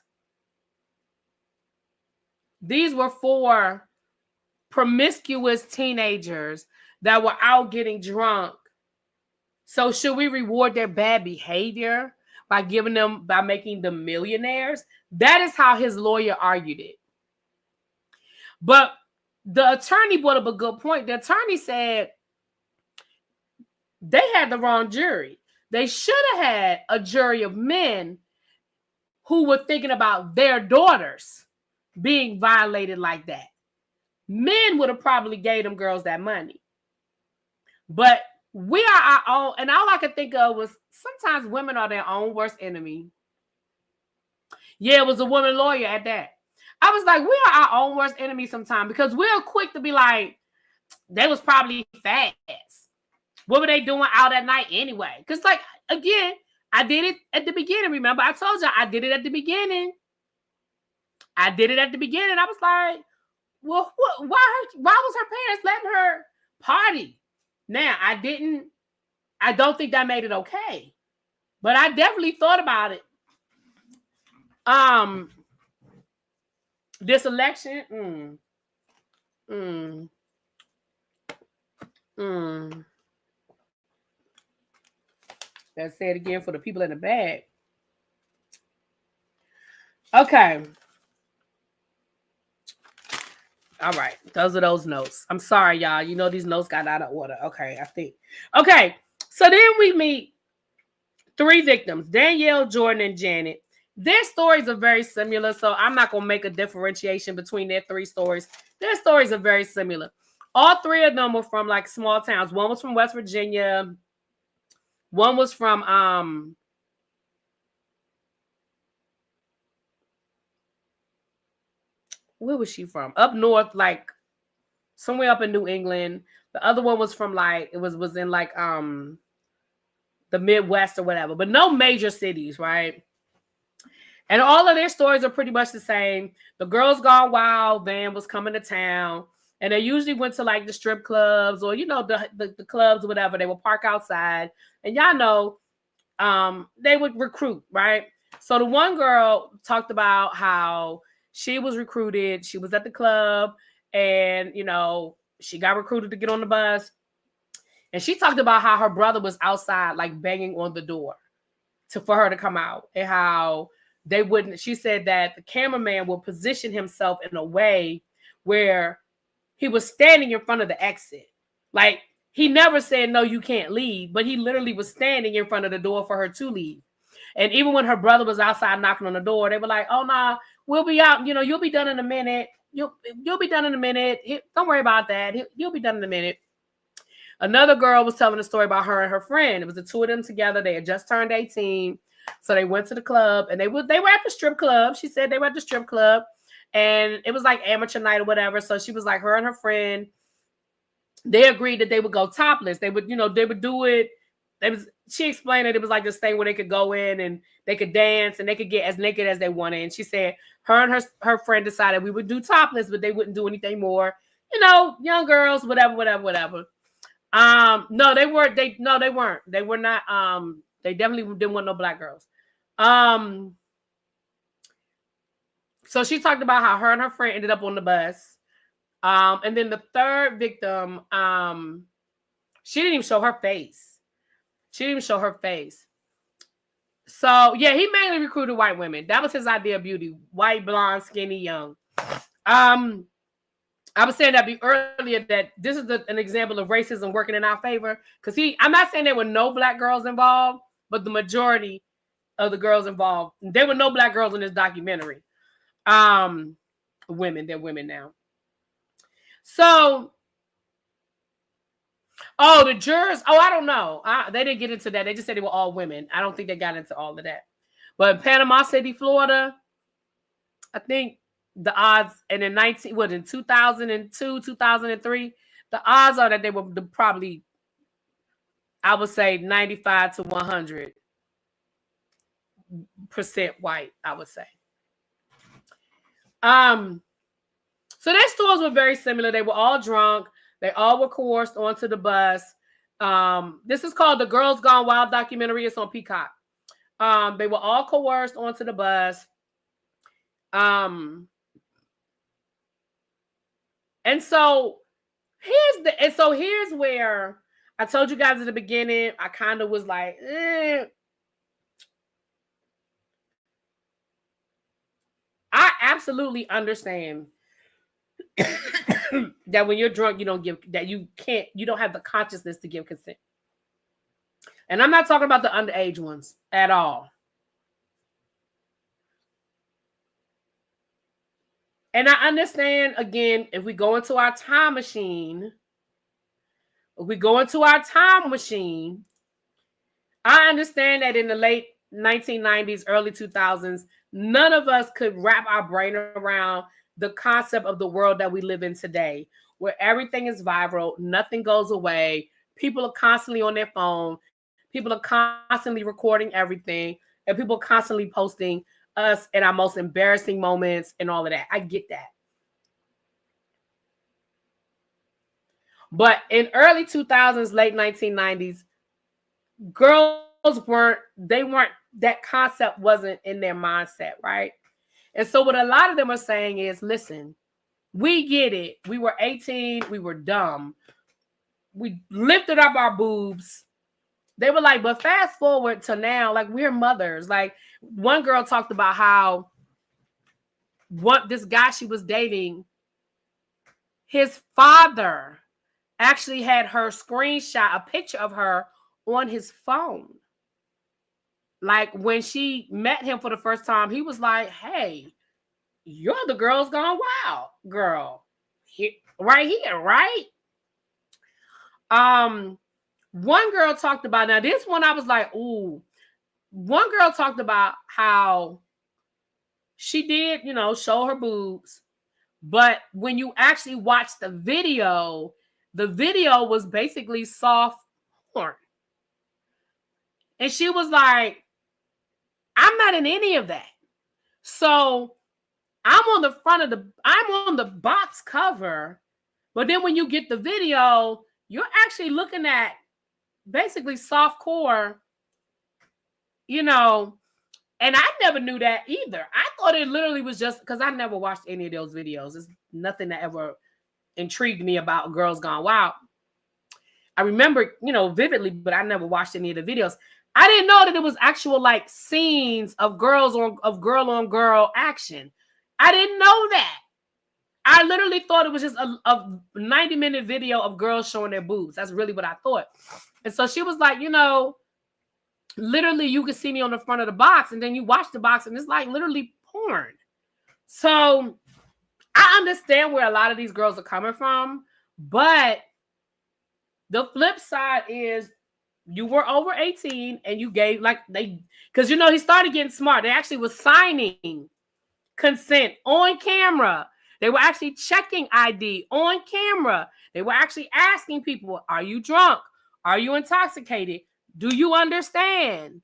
these were 4 promiscuous teenagers that were out getting drunk. So should we reward their bad behavior by making them millionaires? That is how his lawyer argued it. But the attorney brought up a good point. The attorney said they had the wrong jury. They should have had a jury of men who were thinking about their daughters being violated like that. Men would have probably gave them girls that money. But we are our own, and all I could think of was sometimes women are their own worst enemy. Yeah, it was a woman lawyer at that. I was like, we are our own worst enemy sometimes, because we're quick to be like, they was probably fast. What were they doing out at night anyway? Because, like, again, I did it at the beginning. Remember, I told you I did it at the beginning. I was like, well, why was her parents letting her party? Now, I don't think that made it okay. But I definitely thought about it. This election, Let's say it again for the people in the back. Okay. All right. Those are those notes. I'm sorry, y'all. You know, these notes got out of order. Okay, I think. Okay. So then we meet 3 victims, Danielle, Jordan, and Janet. Their stories are very similar, so I'm not going to make a differentiation between their 3 stories. Their stories are very similar. All 3 of them were from, like, small towns. One was from West Virginia. One was from where was she from? Up north, like somewhere up in New England. The other one was from, like, it was in, like, the Midwest or whatever, but no major cities, right? And all of their stories are pretty much the same. The Girls Gone Wild van was coming to town, and they usually went to, like, the strip clubs or, you know, the clubs or whatever. They would park outside, and y'all know they would recruit, right? So the one girl talked about how she was recruited. She was at the club, and, you know, she got recruited to get on the bus. And she talked about how her brother was outside, like, banging on the door for her to come out, and how they wouldn't. She said that the cameraman would position himself in a way where he was standing in front of the exit. Like, he never said, no, you can't leave, but he literally was standing in front of the door for her to leave. And even when her brother was outside knocking on the door, they were like, oh, nah, we'll be out. You know, you'll be done in a minute. You'll be done in a minute. Don't worry about that. You'll be done in a minute. Another girl was telling a story about her and her friend. It was the 2 of them together. They had just turned 18. So they went to the club, and they were at the strip club. She said they were at the strip club, and it was like amateur night or whatever. So she was like, her and her friend, they agreed that they would go topless. They would, you know, they would do it. She explained that it was like this thing where they could go in and they could dance and they could get as naked as they wanted. And she said her and her friend decided we would do topless, but they wouldn't do anything more. You know, young girls, whatever. No, they weren't. They weren't. They were not. They definitely didn't want no black girls. So she talked about how her and her friend ended up on the bus. And then the third victim, she didn't even show her face. So yeah, he mainly recruited white women. That was his idea of beauty: white, blonde, skinny, young. I was saying that earlier that this is an example of racism working in our favor. Because I'm not saying there were no black girls involved, but the majority of the girls involved, there were no black girls in this documentary. Women, they're women now. So, the jurors, I don't know. They didn't get into that. They just said they were all women. I don't think they got into all of that. But in Panama City, Florida, I think the odds, and in 2002, 2003, the odds are that they were probably, I would say 95 to 100% white, I would say. So their stories were very similar. They were all drunk. They all were coerced onto the bus. This is called the Girls Gone Wild documentary. It's on Peacock. They were all coerced onto the bus. And so here's where I told you guys at the beginning, I kind of was like, I absolutely understand that when you're drunk, you don't have the consciousness to give consent. And I'm not talking about the underage ones at all. And I understand, again, if we go into our time machine, I understand that in the late 1990s, early 2000s, none of us could wrap our brain around the concept of the world that we live in today, where everything is viral, nothing goes away, people are constantly on their phone, people are constantly recording everything, and people are constantly posting us in our most embarrassing moments and all of that. I get that. But in early 2000s, late 1990s, girls weren't, that concept wasn't in their mindset, right? And so what a lot of them are saying is, listen, we get it. We were 18. We were dumb. We lifted up our boobs. They were like, but fast forward to now, like, we're mothers. Like, one girl talked about how this guy she was dating, his father actually had her screenshot a picture of her on his phone. Like, when she met him for the first time, he was like, hey, you're the Girls Gone Wild girl. Right here, right? One girl talked about, now this one I was like, ooh. One girl talked about how she did, show her boobs. But when you actually watch the video was basically soft porn. And she was like, I'm not in any of that. So I'm on the box cover, but then when you get the video, you're actually looking at basically soft core, and I never knew that either. I thought it literally was just because I never watched any of those videos. It's nothing that ever intrigued me about Girls Gone Wild. I remember, vividly, but I never watched any of the videos. I didn't know that it was actual like scenes of girl on girl action. I didn't know that. I literally thought it was just a 90-minute video of girls showing their boobs. That's really what I thought. And so she was like, literally you could see me on the front of the box, and then you watch the box and it's like literally porn. So I understand where a lot of these girls are coming from, but the flip side is you were over 18 and you gave because he started getting smart. They actually was signing consent on camera. They were actually checking ID on camera. They were actually asking people, are you drunk? Are you intoxicated? Do you understand?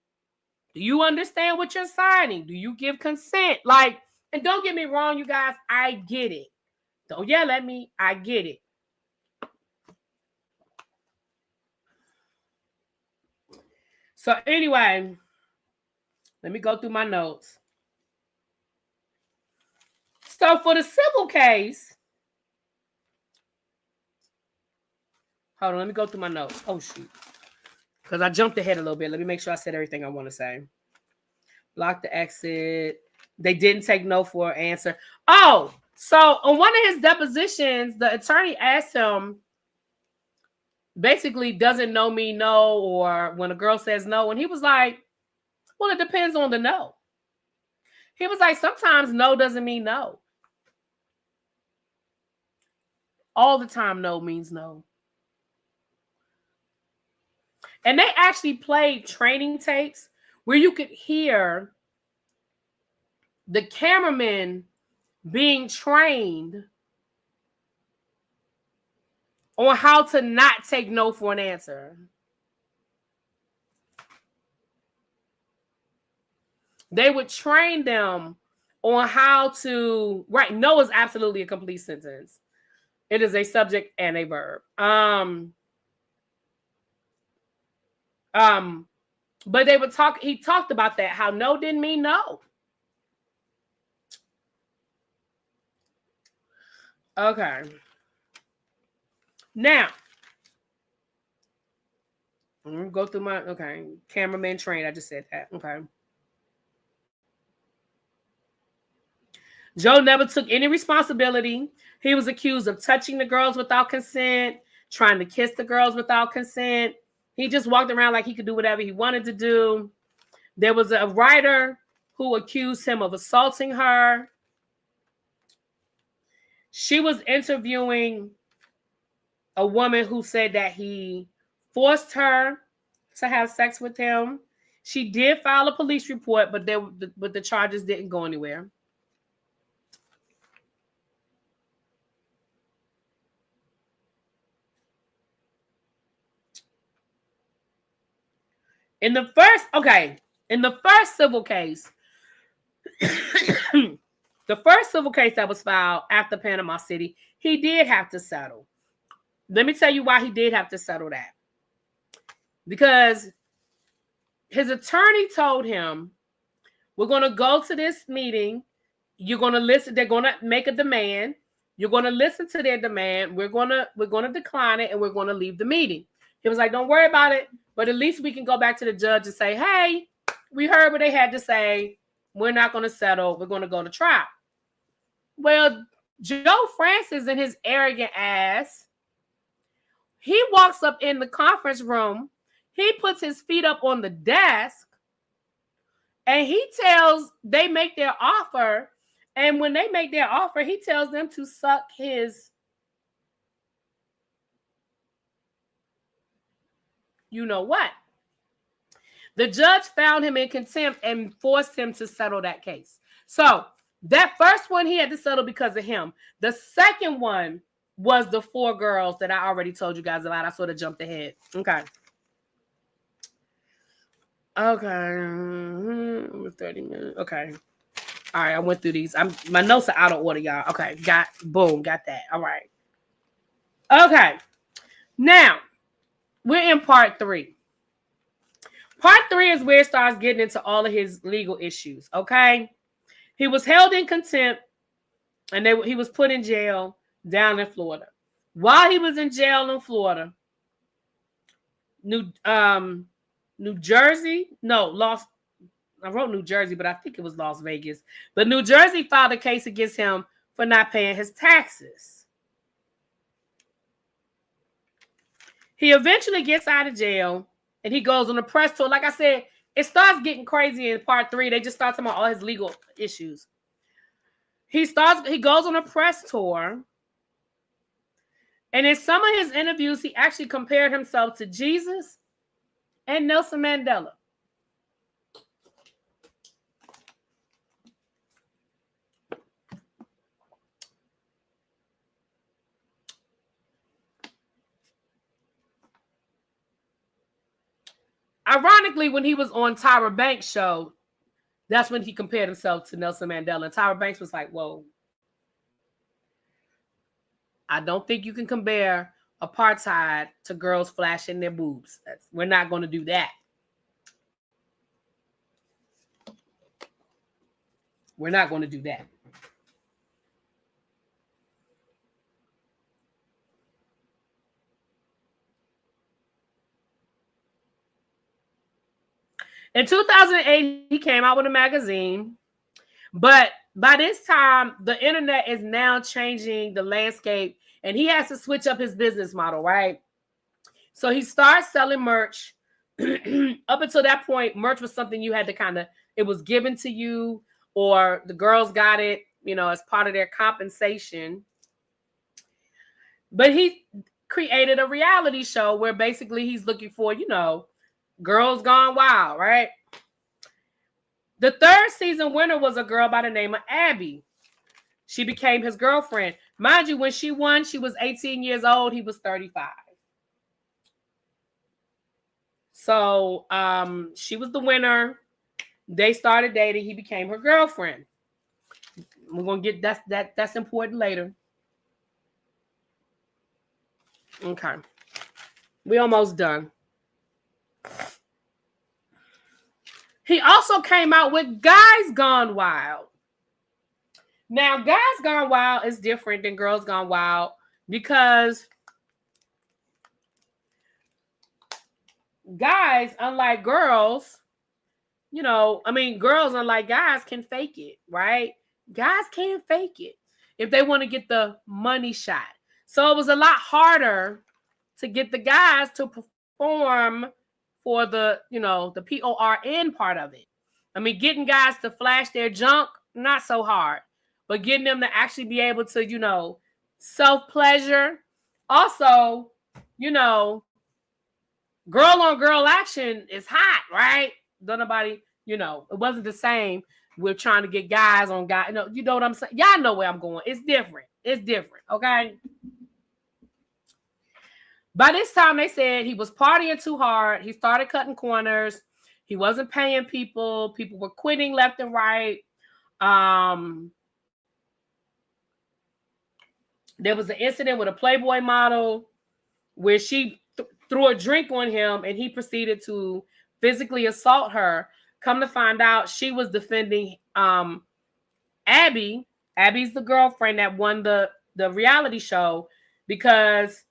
Do you understand what you're signing? Do you give consent? And don't get me wrong, you guys, I get it. Don't yell at me. I get it. So anyway, let me go through my notes. So for the civil case, hold on, let me go through my notes. Oh shoot. Because I jumped ahead a little bit. Let me make sure I said everything I want to say. Block the exit. They didn't take no for an answer. Oh, so on one of his depositions, the attorney asked him, basically, doesn't know me no, or when a girl says no, and he was like, well, it depends on the no. He was like, sometimes no doesn't mean no. All the time no means no. And they actually played training tapes where you could hear the cameraman being trained on how to not take no for an answer. They would train them on how to, right, no is absolutely a complete sentence. It is a subject and a verb. But they would talk, he talked about that, how no didn't mean no. Okay. Now, I'm gonna go through my, okay, cameraman trained, I just said that, okay. Joe never took any responsibility. He was accused of touching the girls without consent, trying to kiss the girls without consent. He just walked around like he could do whatever he wanted to do. There was a writer who accused him of assaulting her. She was interviewing a woman who said that he forced her to have sex with him. She did file a police report, but the charges didn't go anywhere. In the first civil case, the first civil case that was filed after Panama City, he did have to settle. Let me tell you why he did have to settle that. Because his attorney told him, we're going to go to this meeting. You're going to listen. They're going to make a demand. You're going to listen to their demand. We're going to decline it, and we're going to leave the meeting. He was like, don't worry about it. But at least we can go back to the judge and say, hey, we heard what they had to say. We're not going to settle. We're going to go to trial. Well, Joe Francis and his arrogant ass, he walks up in the conference room. He puts his feet up on the desk. And he tells, they make their offer. And when they make their offer, he tells them to suck his, you know what. The judge found him in contempt and forced him to settle that case. So that first one he had to settle because of him. The second one was the 4 girls that I already told you guys about. I sort of jumped ahead. Okay. 30 minutes. Okay. All right, I went through these. My notes are out of order, y'all. Okay, got that. All right. Okay. Now, we're in part 3. Part 3 is where it starts getting into all of his legal issues, okay? He was held in contempt, and he was put in jail down in Florida. While he was in jail in Florida, New Jersey, I wrote New Jersey, but I think it was Las Vegas. But New Jersey filed a case against him for not paying his taxes. He eventually gets out of jail, and he goes on a press tour. Like I said, it starts getting crazy in part 3. They just start talking about all his legal issues. He goes on a press tour, and in some of his interviews, he actually compared himself to Jesus and Nelson Mandela. Ironically, when he was on Tyra Banks' show, that's when he compared himself to Nelson Mandela. And Tyra Banks was like, whoa. I don't think you can compare apartheid to girls flashing their boobs. We're not going to do that. We're not going to do that. In 2008, he came out with a magazine. But by this time, the internet is now changing the landscape, and he has to switch up his business model, right? So he starts selling merch. Up until that point, merch was something you had to kind of, it was given to you, or the girls got it, as part of their compensation. But he created a reality show where basically he's looking for, girls gone wild, right? The third season winner was a girl by the name of Abby. She became his girlfriend. Mind you, when she won, she was 18 years old. He was 35. So she was the winner. They started dating. He became her girlfriend. We're gonna get that's important later. Okay. We almost done. He also came out with Guys Gone Wild. Now, Guys Gone Wild is different than Girls Gone Wild because guys, unlike girls, girls, unlike guys, can fake it, right? Guys can't fake it if they want to get the money shot. So it was a lot harder to get the guys to perform for the, the PORN part of it. Getting guys to flash their junk, not so hard. But getting them to actually be able to, self-pleasure. Also, girl on girl action is hot, right? Don't nobody, it wasn't the same. We're trying to get guys on guys. You know what I'm saying? Y'all know where I'm going. It's different. It's different, okay? By this time, they said he was partying too hard. He started cutting corners. He wasn't paying people. People were quitting left and right. There was an incident with a Playboy model where she threw a drink on him and he proceeded to physically assault her. Come to find out, she was defending Abby. Abby's the girlfriend that won the reality show because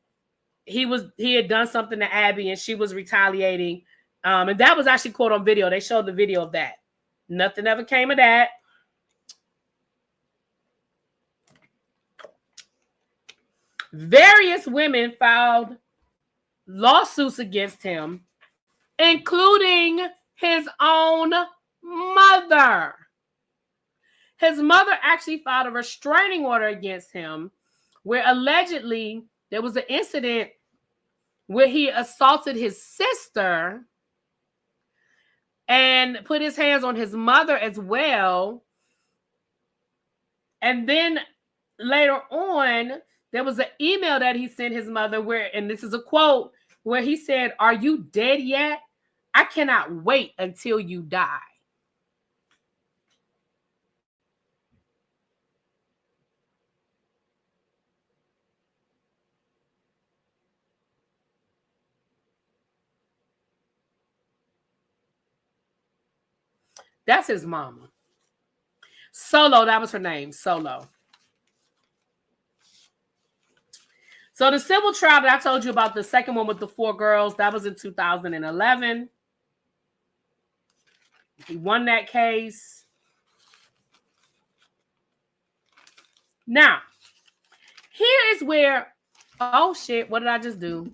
he had done something to Abby and she was retaliating. And that was actually caught on video. They showed the video of that. Nothing ever came of that. Various women filed lawsuits against him, including his own mother. His mother actually filed a restraining order against him where allegedly there was an incident where he assaulted his sister and put his hands on his mother as well. And then later on, there was an email that he sent his mother where, and this is a quote, where he said, "Are you dead yet? I cannot wait until you die." That's his mama. Solo, that was her name, Solo. So the civil trial that I told you about, the second one with the 4 girls, that was in 2011. He won that case. Now, here is where, oh shit, what did I just do?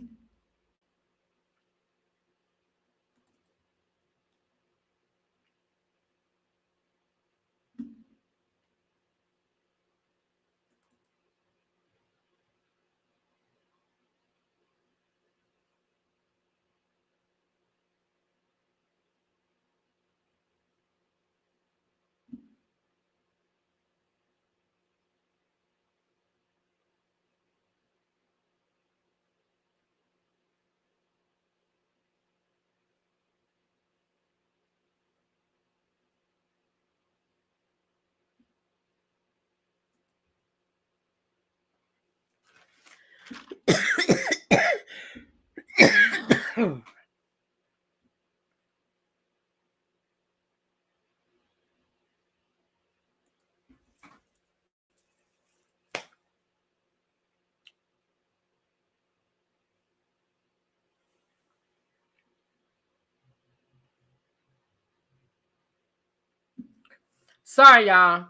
Sorry, y'all.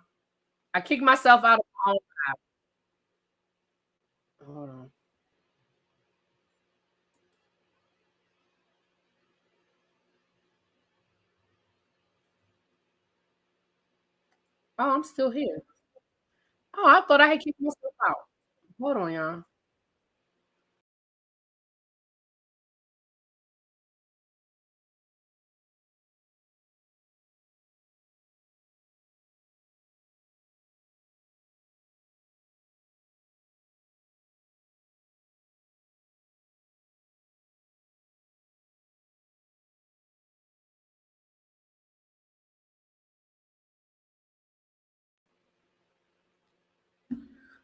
I kicked myself out of my own app. Hold on. Oh, I'm still here. Oh, I thought I had kicked myself out. Hold on, y'all.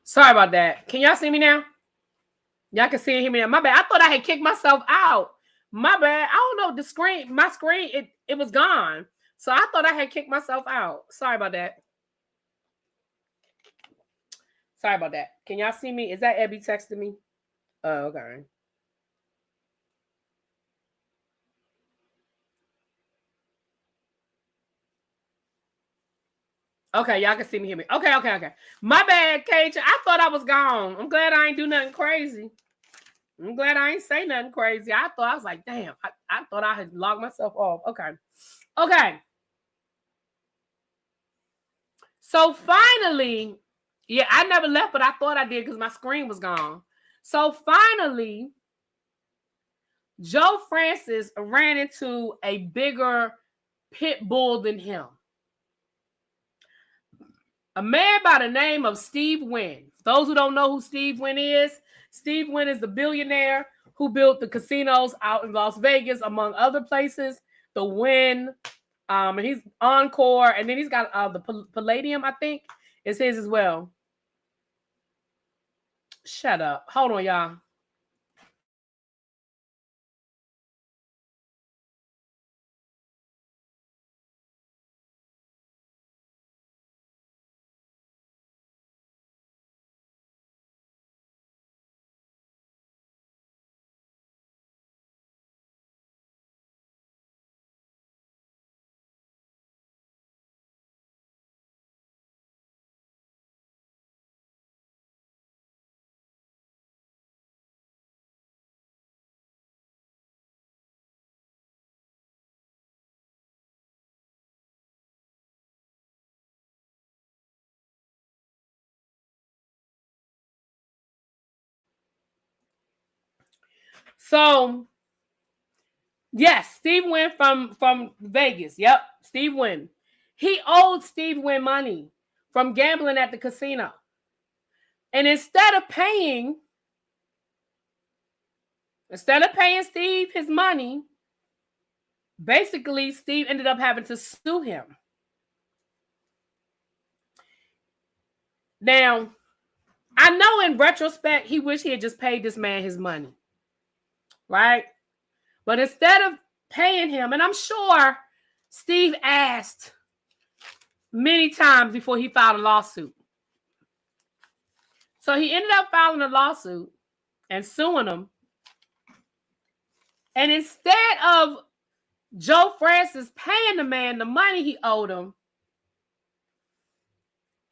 Sorry about that. Can y'all see me now? Y'all can see and hear me now. My bad. I thought I had kicked myself out. My bad. I don't know. The screen, my screen, it was gone. So I thought I had kicked myself out. Sorry about that. Sorry about that. Can y'all see me? Is that Abby texting me? Oh, okay. Okay, y'all can see me, hear me. Okay. My bad, Cage. I thought I was gone. I'm glad I ain't do nothing crazy. I'm glad I ain't say nothing crazy. I was like, damn, I thought I had logged myself off. Okay. So finally, yeah, I never left, but I thought I did because my screen was gone. So finally, Joe Francis ran into a bigger pit bull than him. A man by the name of Steve Wynn. Those who don't know who Steve Wynn is the billionaire who built the casinos out in Las Vegas, among other places. The Wynn, and he's Encore, and then he's got the Palladium, I think, is his as well. Shut up. Hold on, y'all. So, yes, Steve Wynn from Vegas. Yep, Steve Wynn. He owed Steve Wynn money from gambling at the casino. And instead of paying Steve his money, basically Steve ended up having to sue him. Now, I know in retrospect, he wished he had just paid this man his money, right? But instead of paying him, and I'm sure Steve asked many times before he filed a lawsuit. So he ended up filing a lawsuit and suing him. And instead of Joe Francis paying the man the money he owed him,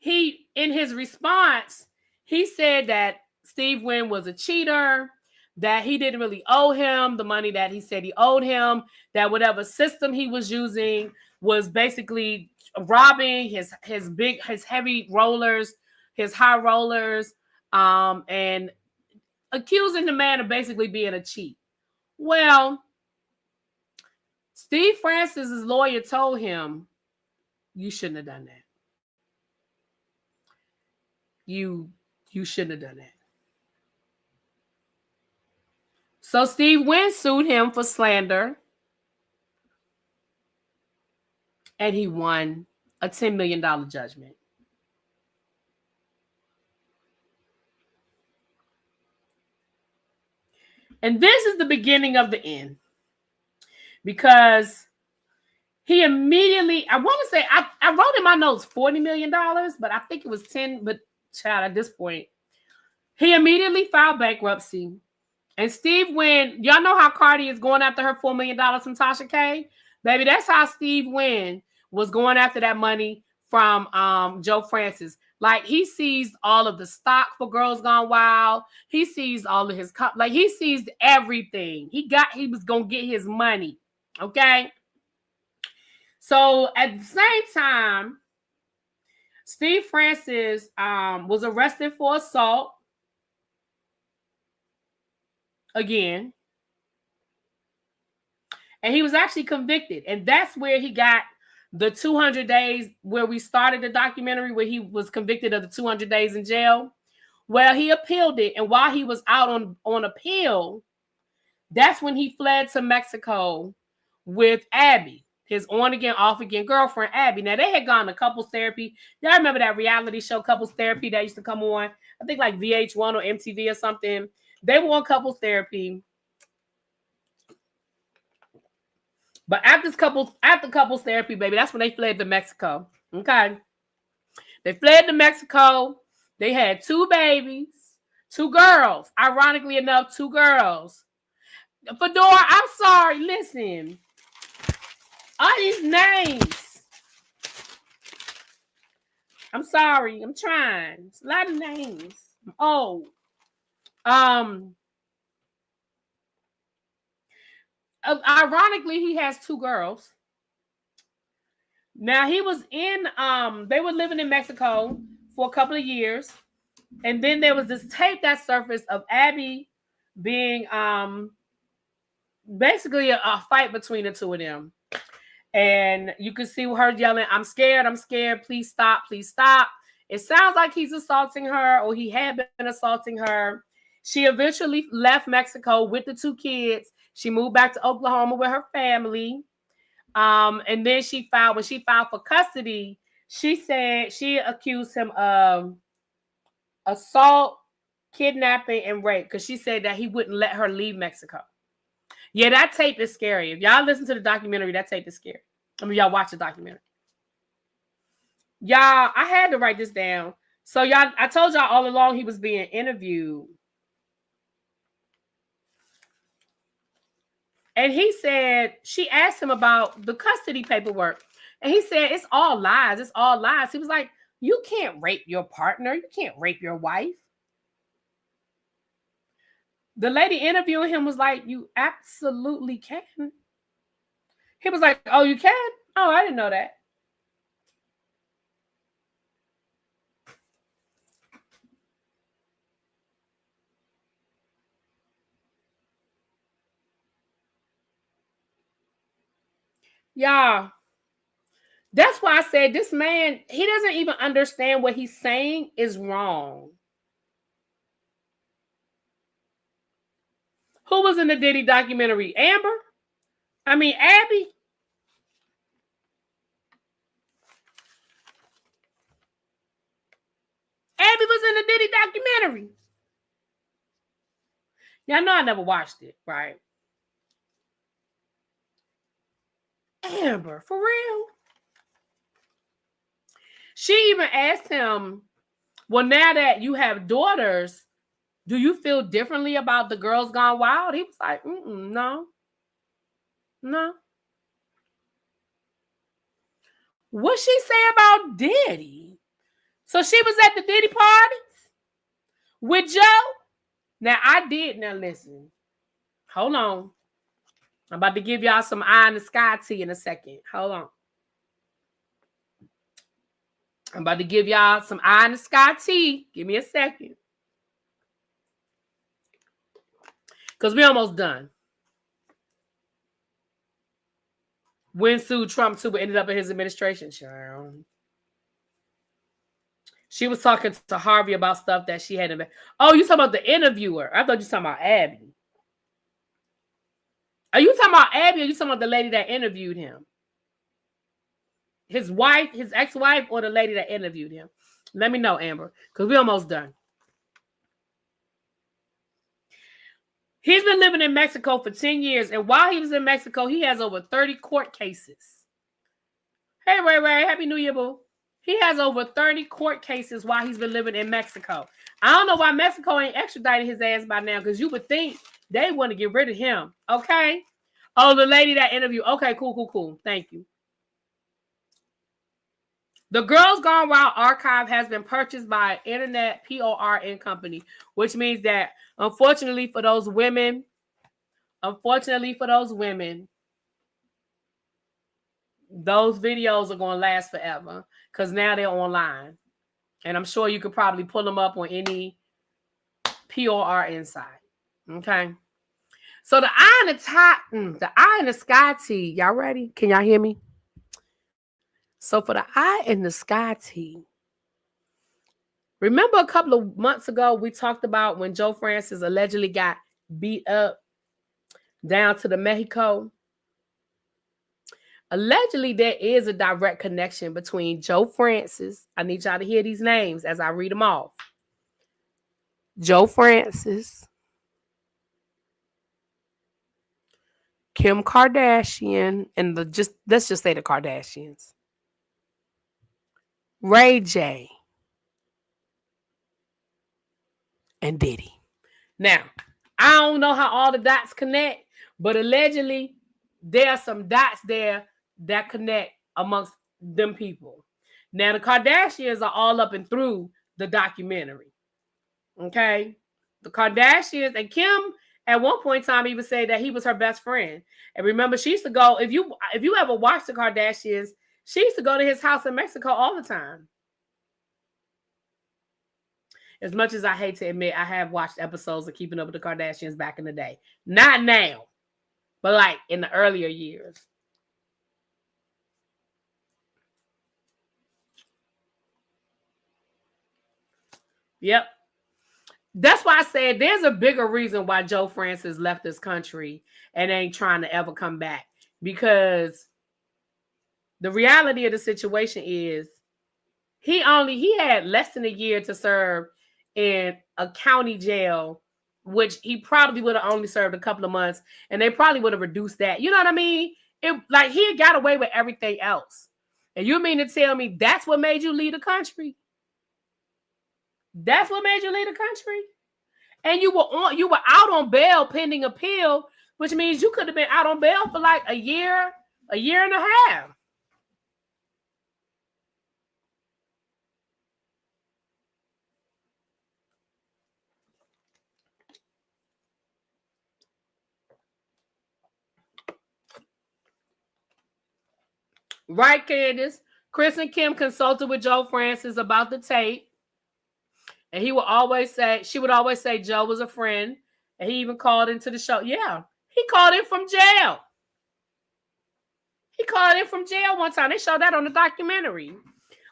in his response, he said that Steve Wynn was a cheater, that he didn't really owe him the money that he said he owed him, that whatever system he was using was basically robbing his heavy rollers, his high rollers, and accusing the man of basically being a cheat. Well, Steve Francis's lawyer told him, you shouldn't have done that. You shouldn't have done that. So Steve Wynn sued him for slander, and he won a $10 million judgment. And this is the beginning of the end, because he immediately, I want to say, I wrote in my notes $40 million, but I think it was 10, but child, at this point, he immediately filed bankruptcy. And Steve Wynn, y'all know how Cardi is going after her $4 million from Tasha K? Baby, that's how Steve Wynn was going after that money from Joe Francis. Like, he sees all of the stock for Girls Gone Wild. He sees all of his like, he sees everything. He was gonna get his money. Okay. So at the same time, Steve Francis was arrested for assault again. And he was actually convicted. And that's where he got the 200 days, where we started the documentary, where he was convicted of the 200 days in jail. Well, he appealed it. And while he was out on appeal, that's when he fled to Mexico with Abby, his on-again, off-again girlfriend, Abby. Now, they had gone to couples therapy. Y'all remember that reality show, Couples Therapy, that used to come on, I think like VH1 or MTV or something. They were on couples therapy. But after couples therapy, baby, that's when they fled to Mexico. Okay. They fled to Mexico. They had 2 babies, 2 girls. Ironically enough, 2 girls. Fedora, I'm sorry. Listen. All these names. I'm sorry. I'm trying. It's a lot of names. Oh. Ironically, he has 2 girls. Now, he was in, they were living in Mexico for a couple of years. And then there was this tape that surfaced of Abby being basically a fight between the 2 of them. And you can see her yelling, I'm scared, please stop, please stop. It sounds like he's assaulting her, or he had been assaulting her. She eventually left Mexico with the 2 kids. She moved back to Oklahoma with her family. And then when she filed for custody, she said she accused him of assault, kidnapping, and rape, because she said that he wouldn't let her leave Mexico. Yeah, that tape is scary. If y'all listen to the documentary, that tape is scary. I mean, y'all watch the documentary. Y'all, I had to write this down. So y'all, I told y'all all along he was being interviewed. And he said, she asked him about the custody paperwork. And he said, it's all lies. It's all lies. He was like, you can't rape your partner. You can't rape your wife. The lady interviewing him was like, you absolutely can. He was like, oh, you can? Oh, I didn't know that. Y'all, that's why I said this man, he doesn't even understand what he's saying is wrong. Who was in the Diddy documentary? Abby? Abby was in the Diddy documentary. Y'all know I never watched it, right? Amber, for real? She even asked him, well, now that you have daughters, do you feel differently about the Girls Gone Wild? He was like, no. What she say about Diddy? So she was at the Diddy parties with Joe? Now, listen. Hold on. I'm about to give y'all some eye in the sky tea in a second. Hold on. I'm about to give y'all some eye in the sky tea. Give me a second. Because we're almost done. When sued Trump too, but ended up in his administration. She was talking to Harvey about stuff that she had. Oh, you talking about the interviewer? I thought you were talking about Abby. Are you talking about Abby, or are you talking about the lady that interviewed him? His wife, his ex-wife, or the lady that interviewed him? Let me know, Amber, because we're almost done. He's been living in Mexico for 10 years, and while he was in Mexico, he has over 30 court cases. Hey, Ray, Happy New Year, boo. He has over 30 court cases while he's been living in Mexico. I don't know why Mexico ain't extradited his ass by now, because you would think they want to get rid of him. Okay? Oh, the lady that interviewed. Okay, cool. Thank you. The Girls Gone Wild archive has been purchased by an internet PORN company, which means that unfortunately for those women, those videos are going to last forever because now they're online. And I'm sure you could probably pull them up on any PORN site. Okay. So the eye in the top, the eye in the sky tea. Y'all ready? Can y'all hear me? So for the eye in the sky tea, remember a couple of months ago, we talked about when Joe Francis allegedly got beat up down to the Mexico? Allegedly, there is a direct connection between Joe Francis. I need y'all to hear these names as I read them off. Joe Francis, Kim Kardashian, and let's just say the Kardashians. Ray J, and Diddy. Now, I don't know how all the dots connect, but allegedly there are some dots there that connect amongst them people. Now, the Kardashians are all up and through the documentary. Okay? The Kardashians and Kim at one point in time even said that he was her best friend. And remember, she used to go, if you ever watched the Kardashians, she used to go to his house in Mexico all the time. As much as I hate to admit, I have watched episodes of Keeping Up with the Kardashians back in the day. Not now, but like in the earlier years. Yep. That's why I said there's a bigger reason why Joe Francis left this country and ain't trying to ever come back. Because the reality of the situation is he had less than a year to serve in a county jail, which he probably would have only served a couple of months, and they probably would have reduced that. You know what I mean? Like he got away with everything else. And you mean to tell me that's what made you leave the country? That's what made you leave the country? And you were out on bail pending appeal, which means you could have been out on bail for like a year and a half. Right, Candace? Chris and Kim consulted with Joe Francis about the tape. And she would always say Joe was a friend. And he even called into the show. Yeah, he called in from jail. He called in from jail one time. They showed that on the documentary.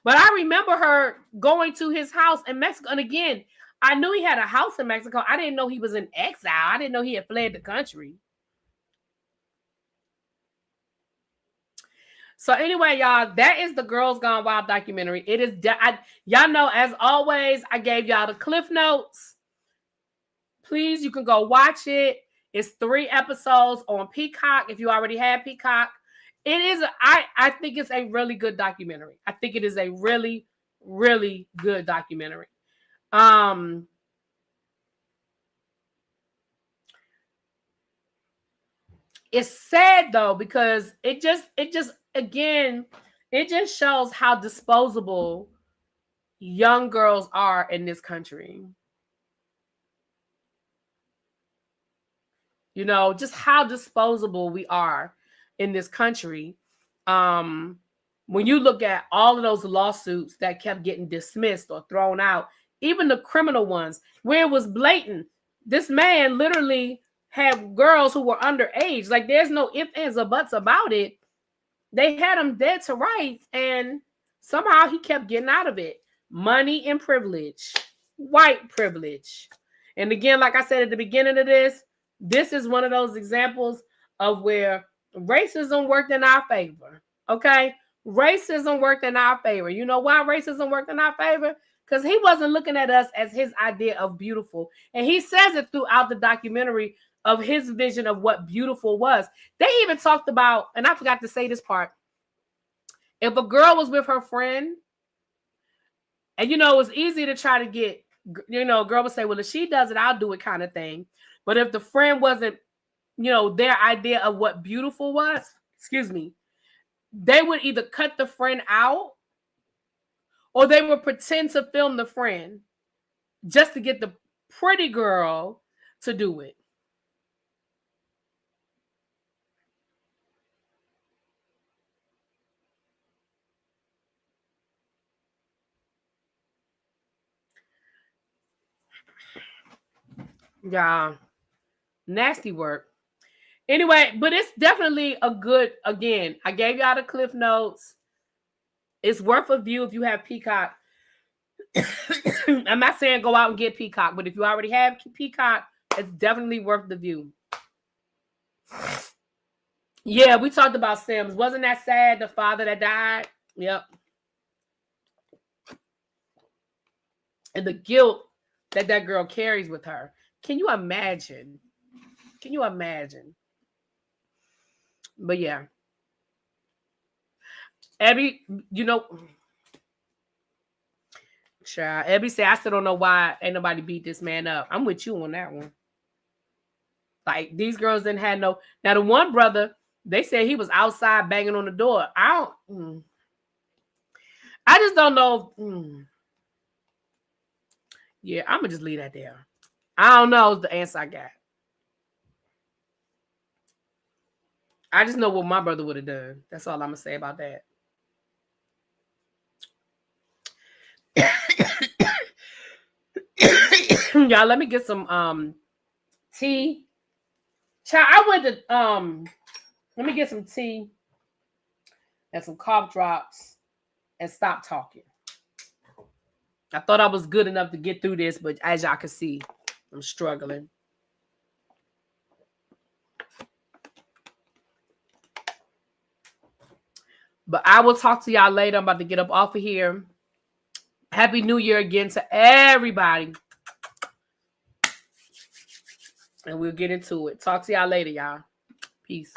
But I remember her going to his house in Mexico. And again, I knew he had a house in Mexico. I didn't know he was in exile. I didn't know he had fled the country. So anyway, y'all, that is the Girls Gone Wild documentary. It is, y'all know, as always, I gave y'all the cliff notes. Please, you can go watch it. It's 3 episodes on Peacock. If you already had Peacock, it is. I think it's a really good documentary. I think it is a really, really good documentary. It's sad though because it just shows how disposable young girls are in this country. You know, just how disposable we are in this country. When you look at all of those lawsuits that kept getting dismissed or thrown out, even the criminal ones, where it was blatant, this man literally had girls who were underage. Like, there's no ifs, ands, or buts about it. They had him dead to rights, and somehow he kept getting out of it. Money and privilege, white privilege. And again, like I said at the beginning of this is one of those examples of where racism worked in our favor. Okay? Racism worked in our favor. You know why racism worked in our favor? Because he wasn't looking at us as his idea of beautiful. And he says it throughout the documentary of his vision of what beautiful was. They even talked about, and I forgot to say this part, if a girl was with her friend, and you know, it was easy to try to get, you know, a girl would say, well, if she does it, I'll do it kind of thing. But if the friend wasn't, you know, their idea of what beautiful was, they would either cut the friend out Or they would pretend to film the friend just to get the pretty girl to do it. Yeah, nasty work. Anyway, but it's definitely a good, again, I gave y'all the cliff notes. It's worth a view if you have Peacock. I'm not saying go out and get Peacock, but if you already have Peacock, it's definitely worth the view. Yeah, we talked about Sims. Wasn't that sad? The father that died? Yep. And the guilt that that girl carries with her. Can you imagine? Can you imagine? But yeah. Abby, you know, child, Abby said, I still don't know why ain't nobody beat this man up. I'm with you on that one. Like, these girls didn't have no. Now, the one brother, they said he was outside banging on the door. I just don't know. Yeah, I'm going to just leave that there. I don't know the answer I got. I just know what my brother would have done. That's all I'm going to say about that. Y'all, let me get some tea. Child, I went to let me get some tea and some cough drops and stop talking. I thought I was good enough to get through this, but as y'all can see, I'm struggling. But I will talk to y'all later. I'm about to get up off of here. Happy New Year again to everybody. And we'll get into it. Talk to y'all later, y'all. Peace.